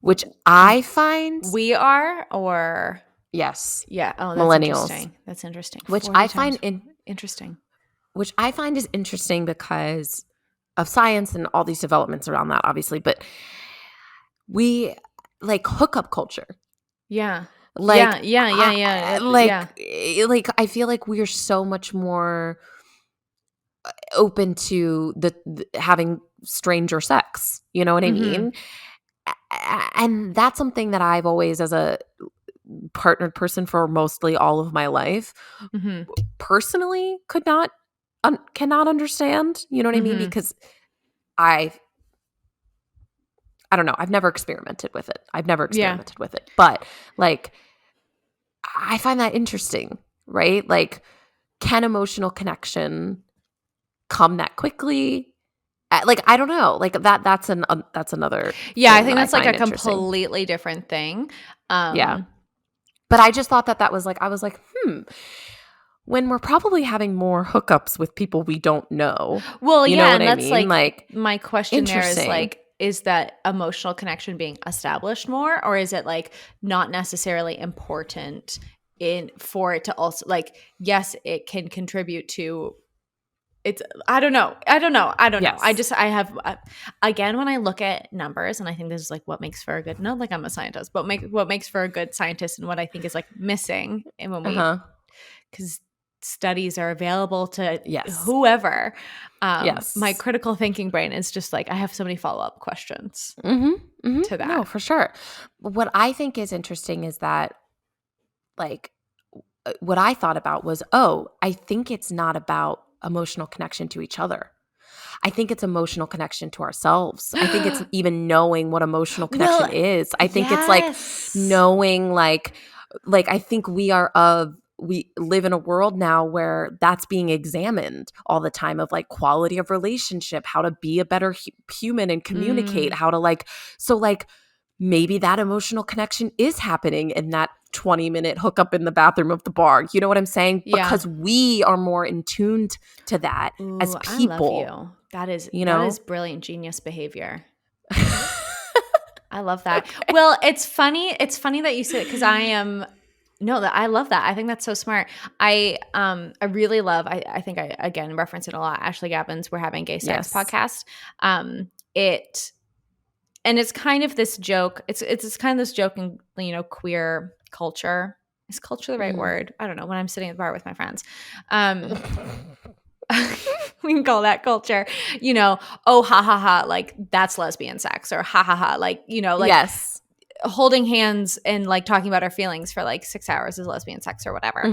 Which I find
we are, or
yes.
Yeah. Oh, that's
millennials.
Interesting. That's interesting.
Which I find
interesting.
Which I find is interesting because of science and all these developments around that, obviously. But we like hookup culture.
Yeah.
Like
yeah.
Like I feel like we are so much more open to the having stranger sex. You know what I mean? And that's something that I've always, as a partnered person for mostly all of my life, personally cannot understand. You know what I mean? Because I I don't know. I've never experimented with it. But like, I find that interesting, right? Like, can emotional connection come that quickly? Like, I don't know. Like that's another.
Yeah, I think that's like a completely different thing.
Yeah. But I just thought that was like, I was like, when we're probably having more hookups with people we don't know.
Well,
you know what
and
I
that's
mean?
like my question there is like, is that emotional connection being established more, or is it like not necessarily important for it to also like, yes, it can contribute to it's, I don't know. I have, again, when I look at numbers, and I think this is like what makes for a good, not like I'm a scientist, but what makes for a good scientist, and what I think is like missing, and when we, because studies are available to whoever, my critical thinking brain is just like, I have so many follow-up questions to that.
No, for sure. What I think is interesting is that, like, what I thought about was, I think it's not about emotional connection to each other. I think it's emotional connection to ourselves. I think it's even knowing what emotional connection is. I think it's like knowing, like I think we live in a world now where that's being examined all the time, of like quality of relationship, how to be a better human and communicate, how to like, so like maybe that emotional connection is happening in that 20-minute hookup in the bathroom of the bar. You know what I'm saying?
Yeah.
Because we are more in tuned to that as people.
I love you. That is brilliant genius behavior. I love that. Okay. Well, it's funny. It's funny that you say it, because I love that. I think that's so smart. I really love, I think I, again, reference it a lot, Ashley Gavin's We're Having Gay Sex podcast. And it's kind of this joke. It's kind of this joke in, queer culture. Is culture the right word? I don't know. When I'm sitting at the bar with my friends, we can call that culture. Oh, ha ha ha, like that's lesbian sex, or ha ha ha, like like holding hands and like talking about our feelings for like 6 hours is lesbian sex or whatever.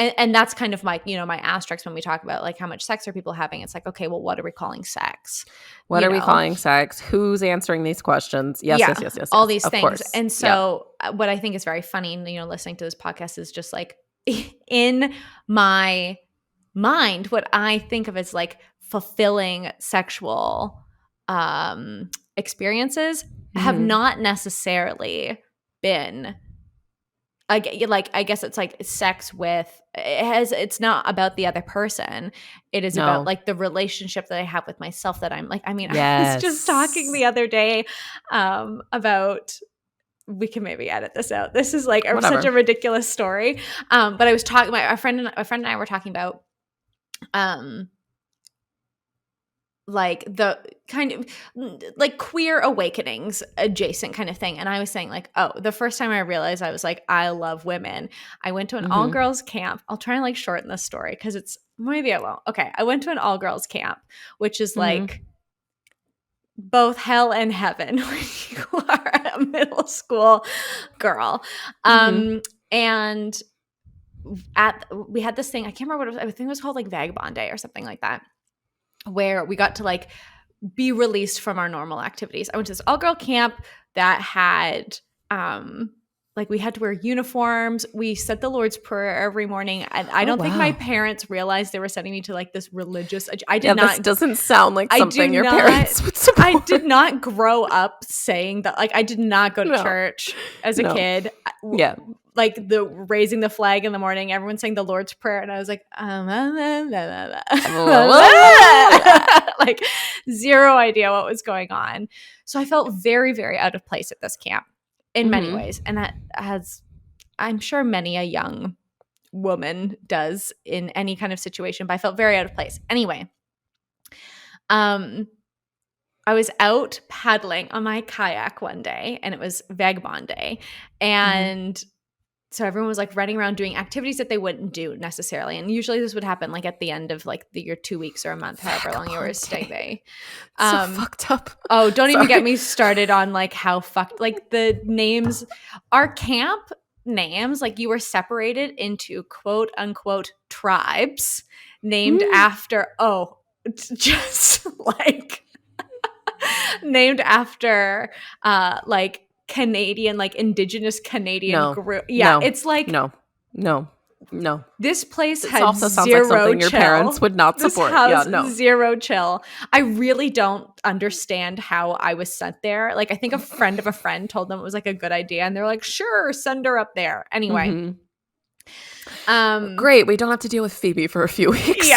And that's kind of my, my asterisk when we talk about like how much sex are people having. It's like, okay, well, what are we calling sex?
What are we calling sex? Who's answering these questions? Yes.
All these things. Course. And so what I think is very funny, listening to this podcast is just like, in my mind, what I think of as like fulfilling sexual experiences have not necessarily been I guess it's like sex with it's not about the other person. It is about like the relationship that I have with myself, that I'm like, I was just talking the other day about, we can maybe edit this out. This is like such a ridiculous story. But I was talking, my friend and I were talking about like the kind of like queer awakenings adjacent kind of thing. And I was saying like, the first time I realized I was like, I love women, I went to an all-girls camp. I'll try and like shorten this story because it's, maybe I won't. Okay. I went to an all-girls camp, which is like both hell and heaven when you are a middle school girl. And we had this thing, I can't remember what it was. I think it was called like Vagabond Day or something like that, where we got to like be released from our normal activities. I went to this all-girl camp that had like we had to wear uniforms. We said the Lord's Prayer every morning. And I don't think my parents realized they were sending me to like this religious
this doesn't sound like something your parents would support.
I did not grow up saying that. Like I did not go to church as a kid.
Yeah.
Like the raising the flag in the morning, everyone saying the Lord's Prayer, and I was like, like zero idea what was going on. So I felt very, very out of place at this camp in many ways, and that has, I'm sure, many a young woman does in any kind of situation. But I felt very out of place. Anyway, I was out paddling on my kayak one day, and it was Vagabond Day, and so everyone was like running around doing activities that they wouldn't do necessarily. And usually this would happen like at the end of like your 2 weeks or a month, however long you were staying there.
So fucked up.
Oh, don't even get me started on like how fucked, like the names, our camp names, like you were separated into quote unquote tribes named after, just like, named after like Canadian, like Indigenous Canadian group. Yeah, it's like
no.
This place
This
had
also sounds
zero
like something
chill.
your parents would not support.
This house, zero chill. I really don't understand how I was sent there. Like, I think a friend of a friend told them it was like a good idea, and they're like, "Sure, send her up there." Anyway,
great. We don't have to deal with Phoebe for a few weeks.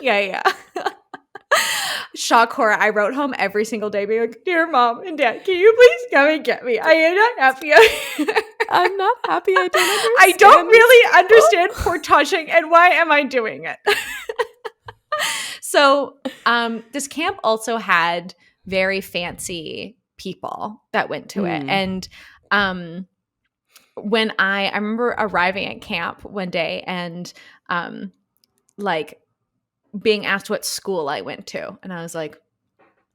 Yeah. Shock horror. I wrote home every single day being like, "Dear Mom and Dad, can you please come and get me? I am not happy."
I'm not happy. I don't understand.
I don't really understand portaging, and why am I doing it? So this camp also had very fancy people that went to it. And when I remember arriving at camp one day and like being asked what school I went to. And I was like,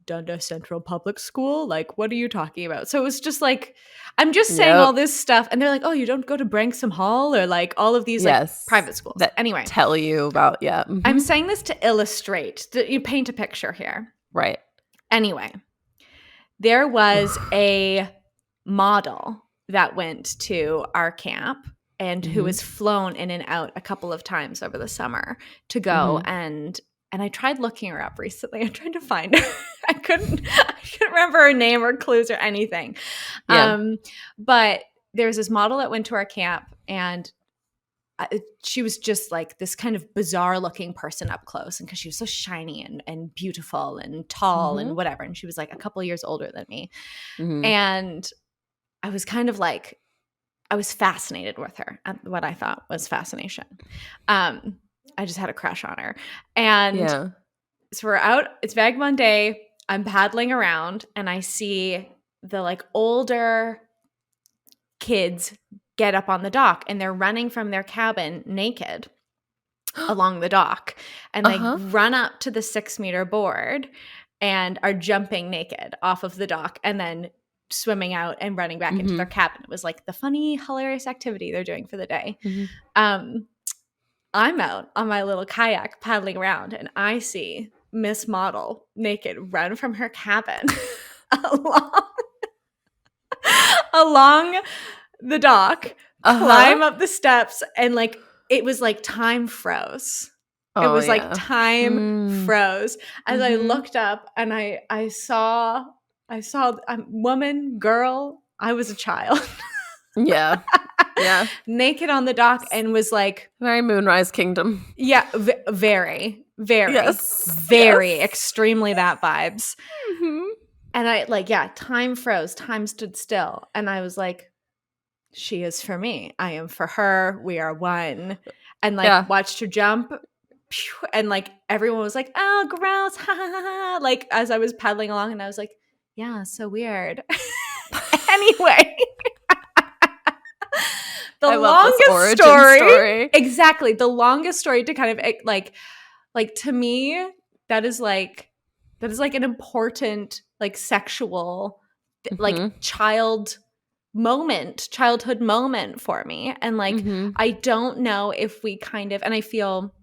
Dundas Central Public School? Like, what are you talking about? So it was just like, I'm just saying all this stuff. And they're like, oh, you don't go to Branksome Hall or like all of these like private schools.
That
anyway.
Tell you about,
I'm saying this to illustrate, you paint a picture here.
Right.
Anyway, there was a model that went to our camp and who was flown in and out a couple of times over the summer to go and I tried looking her up recently. I tried to find her. I couldn't remember her name or clues or anything. Yeah. But there's this model that went to our camp and she was just like this kind of bizarre looking person up close. And because she was so shiny and beautiful and tall and whatever. And she was like a couple years older than me. And I was kind of like, I was fascinated with her, what I thought was fascination. I just had a crush on her. And so we're out, it's Vagabond Day. I'm paddling around and I see the like older kids get up on the dock and they're running from their cabin naked along the dock. And they run up to the 6-meter board and are jumping naked off of the dock and then swimming out and running back into their cabin. It was like the funny, hilarious activity they're doing for the day. I'm out on my little kayak paddling around and I see Miss Model naked run from her cabin along the dock, climb up the steps, and like it was like time froze. It was like time froze as I looked up and I saw a woman, girl. I was a child.
Yeah.
Naked on the dock and was like
very Moonrise Kingdom.
Yeah, very extremely that vibes. And I like, time froze, time stood still. And I was like, she is for me. I am for her. We are one. And like watched her jump. And like everyone was like, oh, gross. Ha, ha, ha, ha. Like as I was paddling along and I was like, yeah, so weird. Anyway. The longest story. Exactly. The longest story to kind of like to me, that is like an important like sexual like childhood moment for me. And like I don't know if we kind of, and I feel,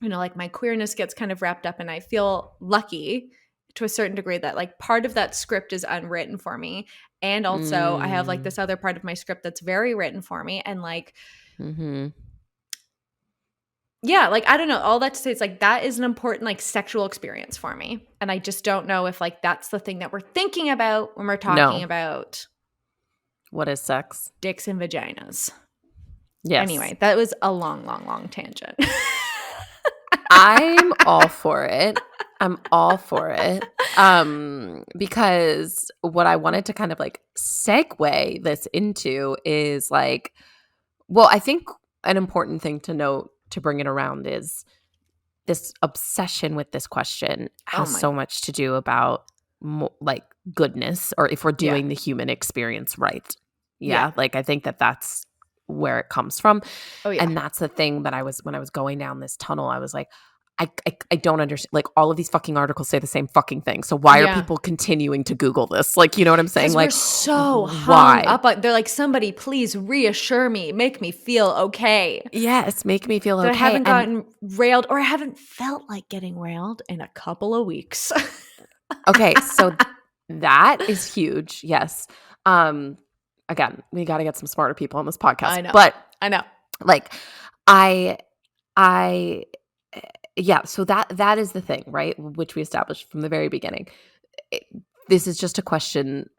you know, like my queerness gets kind of wrapped up and I feel lucky to a certain degree that like part of that script is unwritten for me. And also I have like this other part of my script that's very written for me. And like, yeah, like, I don't know. All that to say, it's like, that is an important like sexual experience for me. And I just don't know if like, that's the thing that we're thinking about when we're talking about
what is sex,
dicks and vaginas.
Yes.
Anyway, that was a long tangent.
I'm all for it. Because what I wanted to kind of like segue this into is like, well, I think an important thing to note to bring it around is this obsession with this question has so much to do about like goodness, or if we're doing the human experience right. Yeah. Like I think that's where it comes from. Oh, yeah. And that's the thing that when I was going down this tunnel, I was like, I don't understand. Like all of these fucking articles say the same fucking thing. So why are people continuing to Google this? Like, you know what I'm saying? Like,
we're so hung up on, they're like, somebody please reassure me, make me feel okay.
Yes, make me feel okay.
I haven't gotten railed, or I haven't felt like getting railed in a couple of weeks.
Okay, so That is huge. Yes. Again, we got to get some smarter people on this podcast.
I know.
But
I know.
Like yeah, so that is the thing, right? Which we established from the very beginning. This is just a question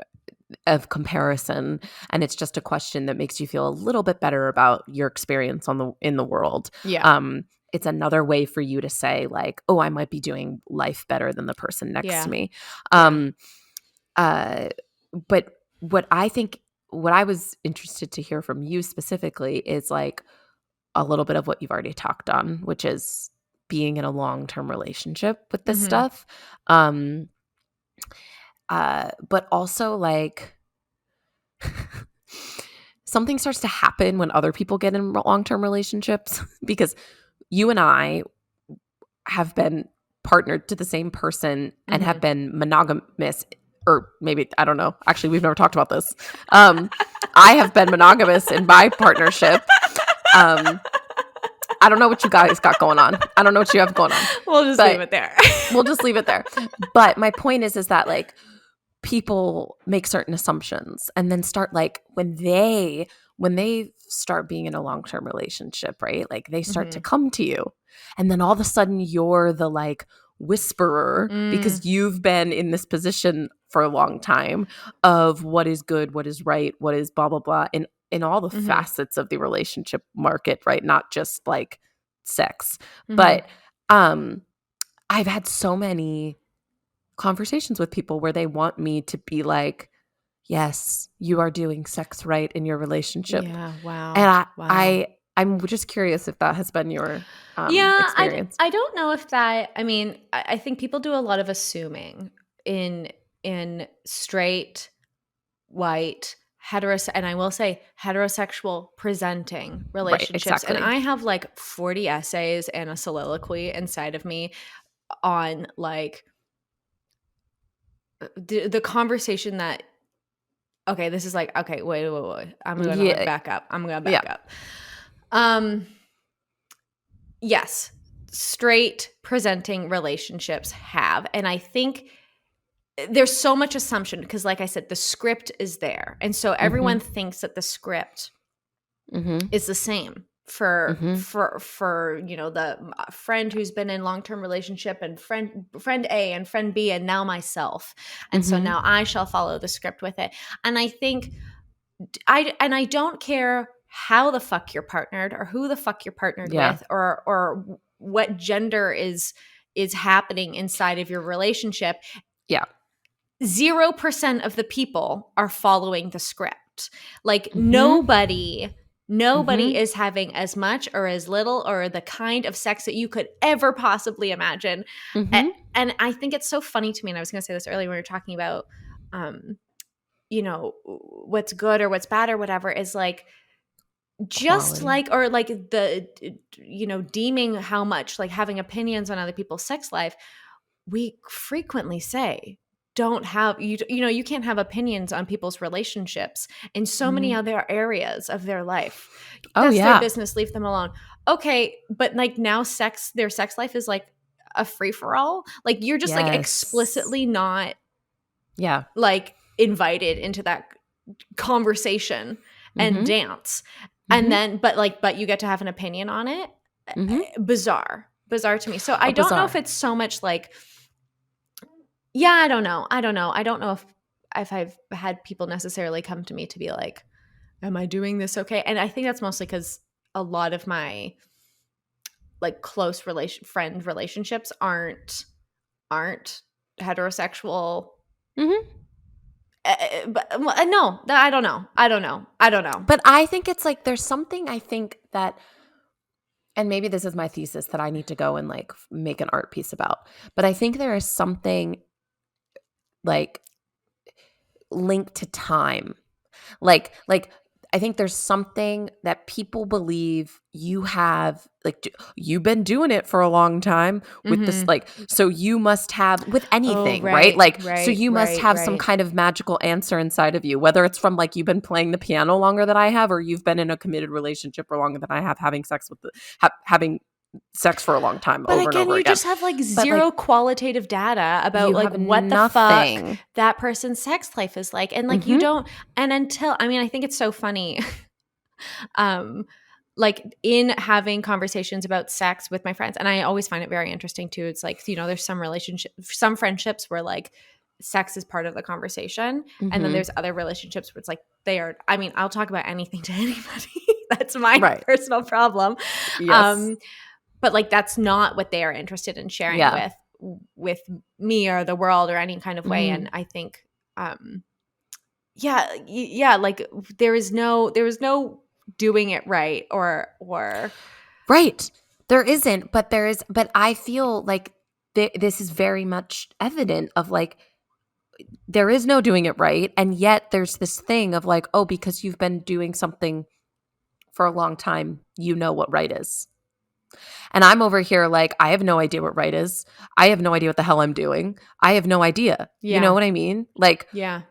of comparison, and it's just a question that makes you feel a little bit better about your experience in the world.
Yeah.
It's another way for you to say like, oh, I might be doing life better than the person next to me. But what I was interested to hear from you specifically is like a little bit of what you've already talked on, which is being in a long-term relationship with this stuff. But also like something starts to happen when other people get in long-term relationships, because you and I have been partnered to the same person and have been monogamous, or maybe, I don't know. Actually, we've never talked about this. I have been monogamous in my partnership. I don't know what you guys got going on. I don't know what you have going on.
We'll just leave it there.
We'll just leave it there. But my point is that like people make certain assumptions and then start like when they start being in a long-term relationship, right? Like they start to come to you, and then all of a sudden you're the like whisperer because you've been in this position for a long time of what is good, what is right, what is blah, blah, blah, in all the facets of the relationship market, right? Not just like sex. But I've had so many conversations with people where they want me to be like, yes, you are doing sex right in your relationship.
Yeah, wow.
And I'm just curious if that has been your experience.
I don't know if that, I mean, I think people do a lot of assuming in straight, white, and I will say heterosexual presenting relationships. Right, exactly. And I have like 40 essays and a soliloquy inside of me on like the conversation that, okay, this is like, okay, wait. I'm going to like back up. Yes, straight presenting relationships have. And I think there's so much assumption because, like I said, the script is there. And so everyone thinks that the script is the same for you know, the friend who's been in long-term relationship and friend A and friend B and now myself. And so now I shall follow the script with it. And I think I don't care how the fuck you're partnered or who the fuck you're partnered with or what gender is happening inside of your relationship. Yeah. 0% of the people are following the script. Like nobody is having as much or as little or the kind of sex that you could ever possibly imagine. And I think it's so funny to me, and I was going to say this earlier when we were talking about, you know, what's good or what's bad or whatever, is like just quality. Like, or like the, you know, deeming how much, like having opinions on other people's sex life. We frequently say, don't have, you know, you can't have opinions on people's relationships in so many other areas of their life. That's their business. Leave them alone. Okay. But like now their sex life is like a free for all. Like you're just like explicitly not like invited into that conversation and dance. And then, but you get to have an opinion on it. Bizarre to me. So I don't know if it's so much like, I don't know. I don't know if I've had people necessarily come to me to be like, am I doing this okay? And I think that's mostly because a lot of my like close friend relationships aren't heterosexual. But no, I don't know.
But I think it's like there's something I think that, and maybe this is my thesis that I need to go and like make an art piece about. But I think there is something like linked to time. Like I think there's something that people believe you have, like you've been doing it for a long time with this, like, so you must have with anything, right? Like, so you must have some kind of magical answer inside of you, whether it's from like you've been playing the piano longer than I have, or you've been in a committed relationship for longer than I have, having sex with having sex for a long time
but
over and over
you
again.
just have like zero qualitative data about like what the fuck that person's sex life is like. And like you don't, and until, I mean, I think it's so funny. Like in having conversations about sex with my friends, and I always find it very interesting too. It's like, you know, there's some friendships where like sex is part of the conversation. And then there's other relationships where it's like I mean, I'll talk about anything to anybody. That's my personal problem.
Yes.
But like, that's not what they are interested in sharing with me or the world or any kind of way. And I think, like there was no doing it right or
right. There isn't, but there is. But I feel like this is very much evident of like there is no doing it right, and yet there's this thing of like, oh, because you've been doing something for a long time, you know what right is. And I'm over here like, I have no idea what right is. I have no idea what the hell I'm doing. I have no idea. Yeah. You know what I mean? Like,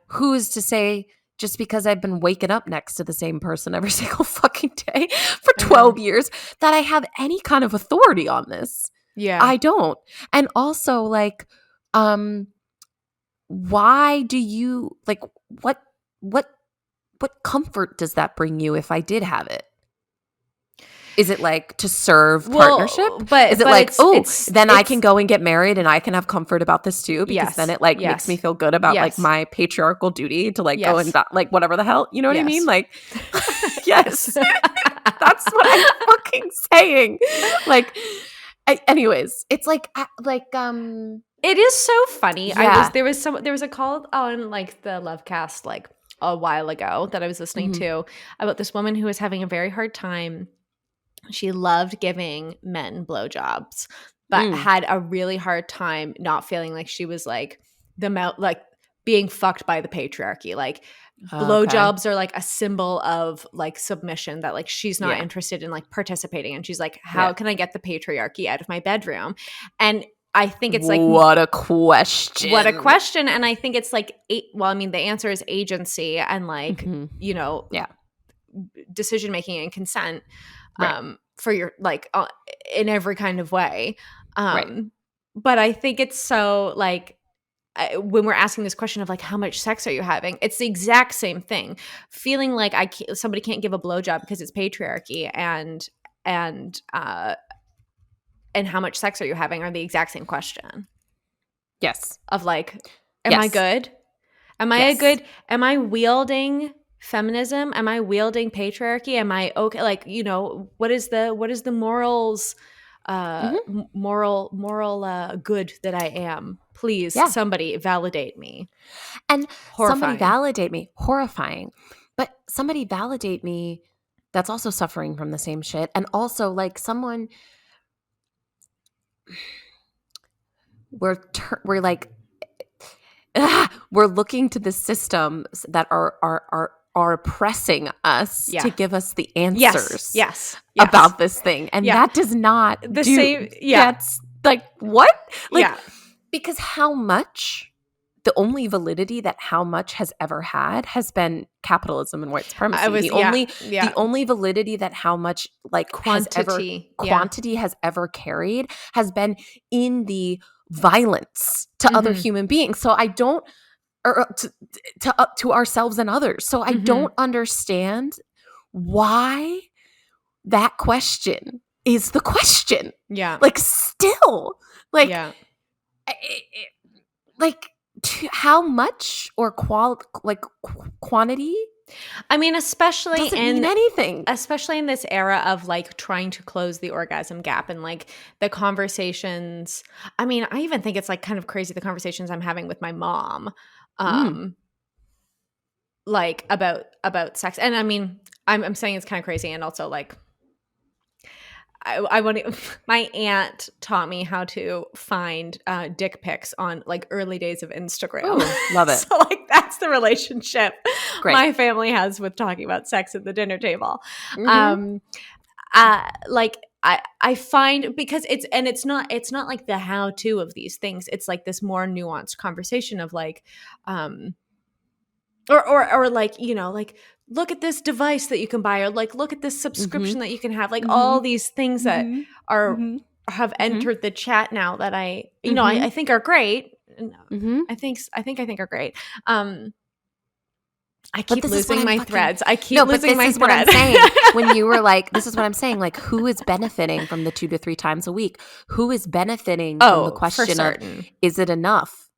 who is to say just because I've been waking up next to the same person every single fucking day for 12 years that I have any kind of authority on this? Yeah. I don't. And also like, why do you like what comfort does that bring you if I did have it? Is it like to serve partnership? But is it like, then I can go and get married and I can have comfort about this too? Because then it like makes me feel good about like my patriarchal duty to like go and like whatever the hell, you know what I mean? Like, yes, that's what I'm fucking saying. Like, anyways, it's like,
it is so funny. Yeah. There was a call on like the Lovecast like a while ago that I was listening to about this woman who was having a very hard time. She loved giving men blowjobs, but had a really hard time not feeling like she was like like being fucked by the patriarchy. Like blowjobs are like a symbol of like submission that like she's not interested in like participating. And she's like, how can I get the patriarchy out of my bedroom? And I think it's like
what a question.
And I think it's like well, I mean, the answer is agency and like you know, decision making and consent. For your like in every kind of way. But I think it's so like when we're asking this question of like how much sex are you having, it's the exact same thing. Feeling like somebody can't give a blowjob because it's patriarchy and how much sex are you having are the exact same question.
Yes.
Of like, am I good? Am I wielding feminism? Am I wielding patriarchy? Am I okay? Like, you know, what is the morals, moral good that I am? Please, somebody validate me.
And somebody validate me. Horrifying. But somebody validate me that's also suffering from the same shit. And also like someone we're like we're looking to the systems that are oppressing us to give us the answers about this thing. And that does not same. That's like, what? Like, because how much, the only validity that how much has ever had has been capitalism and white supremacy. The only validity that how much like quantity has ever carried has been in the violence to other human beings. So I don't, or to ourselves and others. So I don't understand why that question is the question. Yeah. Like still, like, like how much or quantity?
I mean, especially
mean anything.
Especially in this era of like trying to close the orgasm gap and like the conversations. I mean, I even think it's like kind of crazy the conversations I'm having with my mom. Like about sex. And I mean, I'm saying it's kind of crazy, and also like I want to, my aunt taught me how to find dick pics on like early days of Instagram.
Ooh, love it.
So like that's the relationship my family has with talking about sex at the dinner table. Like I find, because it's not like the how to of these things. It's like this more nuanced conversation of like or like, you know, like look at this device that you can buy, or like look at this subscription that you can have, like all these things that have entered the chat now that I think are great. I think are great. I keep losing my threads. I keep losing my thread.
What I'm saying. When you were like, this is what I'm saying. Like, who is benefiting from the 2 to 3 times a week? Who is benefiting from the question of, is it enough?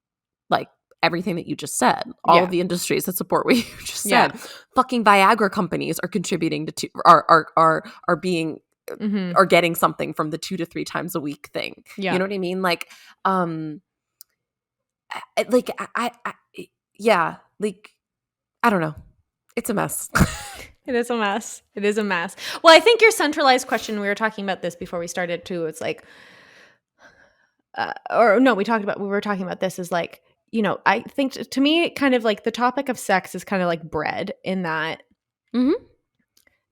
Like, everything that you just said, all of the industries that support what you just said, fucking Viagra companies are contributing to are being are getting something from the 2 to 3 times a week thing. You know what I mean? Like, I don't know. It's a mess.
It is a mess. It is a mess. Well, I think your centralized question, we were talking about this before we started too. It's like, we were talking about this is like, I think to me, kind of like the topic of sex is kind of like bread in that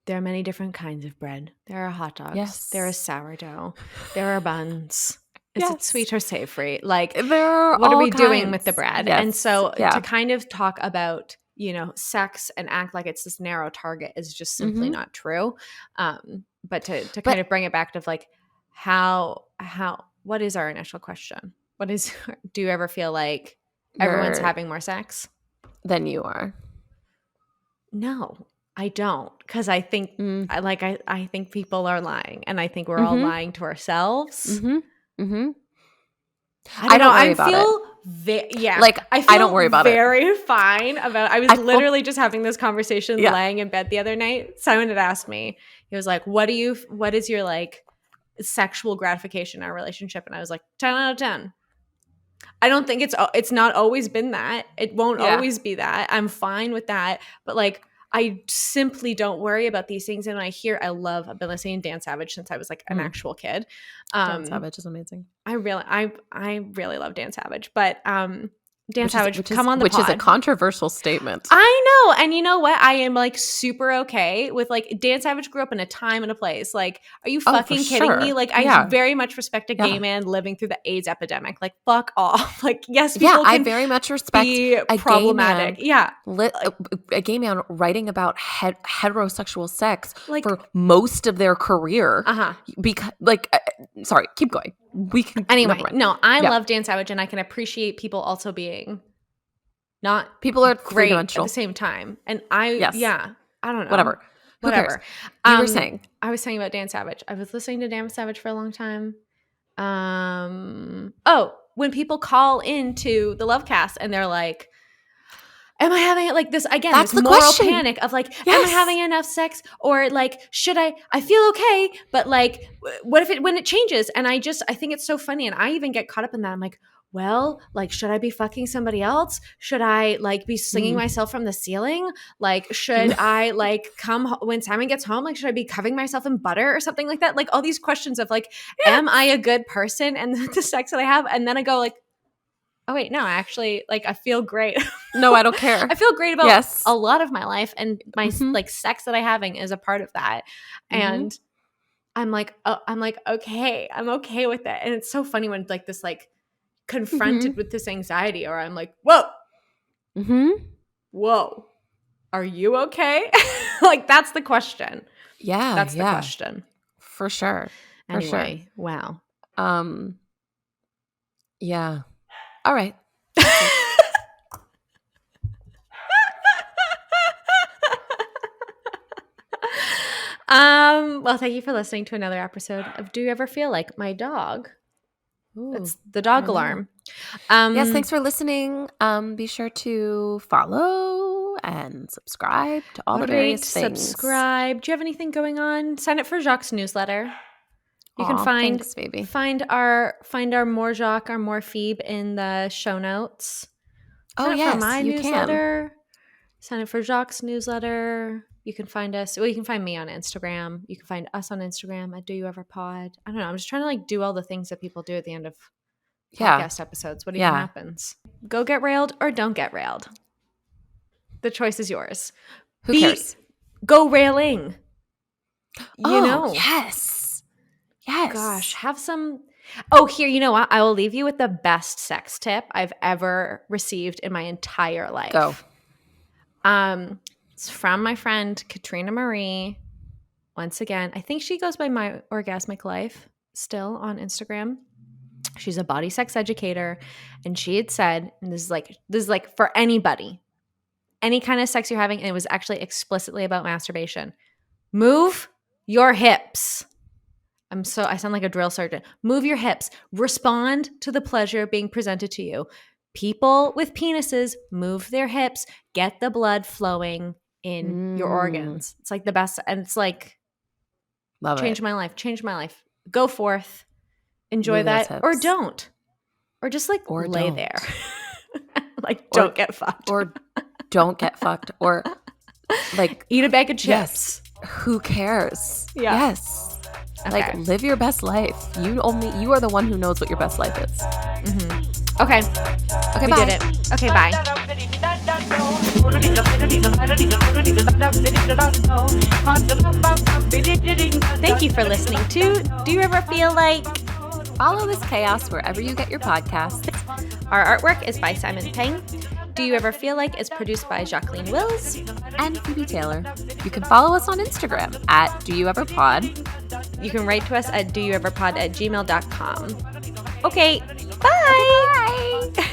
there are many different kinds of bread. There are hot dogs. Yes. There is sourdough. There are buns. Is it sweet or savory? Like, what are we doing with the bread? Yes. And so to kind of talk about, sex and act like it's this narrow target is just simply not true. But to kind of bring it back to like what is our initial question? Do you ever feel like everyone's having more sex
than you are?
No, I don't, because I think I think people are lying, and I think we're all lying to ourselves. I don't worry about it. Like, I don't worry about it. Very fine about. I was literally just having this conversation laying in bed the other night. Simon had asked me. He was like, "What is your like sexual gratification in our relationship?" And I was like, 10 out of 10. I don't think it's not always been that. It won't always be that. I'm fine with that. But like, I simply don't worry about these things. And I've been listening to Dan Savage since I was like an actual kid.
Dan Savage is amazing.
I really love Dan Savage, but Dan Savage, come on the pod.
Which is a controversial statement.
I know. And you know what? I am like super okay with like Dan Savage grew up in a time and a place. Like, are you fucking kidding me? Like, I very much respect a gay man living through the AIDS epidemic. Like, fuck off. Like, yes, people can
I very much respect
be problematic.
A gay man writing about heterosexual sex like, for most of their career. Because, sorry, keep going. We can
anyway. No, I love Dan Savage, and I can appreciate people also being not
people are
great at the same time. And I don't know.
Whatever. You were saying.
I was saying about Dan Savage. I was listening to Dan Savage for a long time. When people call into the Lovecast and they're like, am I having it like this again?
That's
this
the
moral
question.
Panic of like, am I having enough sex, or like, should I feel okay, but like, what if when it changes? And I think it's so funny, and I even get caught up in that. I'm like, well, like, should I be fucking somebody else? Should I like be slinging myself from the ceiling? Like, should I like come when Simon gets home? Like, should I be covering myself in butter or something like that? Like all these questions of like, am I a good person? And the sex that I have, and then I go like, oh wait, no, actually, like I feel great.
No, I don't care.
I feel great about a lot of my life, and my like sex that I'm having is a part of that. And I'm like, okay, I'm okay with it. And it's so funny when like this like confronted with this anxiety, or I'm like, whoa, are you okay? Like that's the question.
Yeah,
that's the question
for sure.
Anyway, wow.
Yeah. All right.
Well, thank you for listening to another episode of Do You Ever Feel Like My Dog?
Ooh,
it's the dog alarm.
Yes, thanks for listening. Be sure to follow and subscribe to all the various things.
Subscribe. Do you have anything going on? Sign up for Jacque's newsletter. You can find our more Jacque, our more Phoebe in the show notes. Sign up for my newsletter. Sign up for Jacque's newsletter. You can find us. Well, you can find me on Instagram. You can find us on Instagram at doyoueverpod. I don't know. I'm just trying to like do all the things that people do at the end of podcast episodes. What even happens? Go get railed or don't get railed. The choice is yours.
Who cares?
Go railing. You know.
Yes.
Gosh, have some. Oh, here, you know what? I will leave you with the best sex tip I've ever received in my entire life.
Go.
It's from my friend Katrina Marie. Once again, I think she goes by My Orgasmic Life still on Instagram. She's a body sex educator, and she had said, and this is like for anybody, any kind of sex you're having, and it was actually explicitly about masturbation. Move your hips. I sound like a drill sergeant. Move your hips. Respond to the pleasure being presented to you. People with penises move their hips. Get the blood flowing in your organs. It's like the best. And it's like, changed my life. Changed my life. Go forth. Enjoy
move
that. Or don't. Or just like lay there. Like don't get fucked.
Or don't get fucked. Or like
eat a bag of chips.
Yes. Who cares?
Yeah.
Yes.
Okay.
Like live your best life. You are the one who knows what your best life is.
Mm-hmm. Okay.
Okay,
we
bye.
did it. Okay, bye. Thank you for listening to Do You Ever Feel Like?
Follow this chaos wherever you get your podcasts.
Our artwork is by Simon Peng. Do You Ever Feel Like is produced by Jacqueline Wills
and Phoebe Taylor. You can follow us on Instagram at doyoueverpod.
You can write to us at doyoueverpod@gmail.com. Okay, bye.
Bye.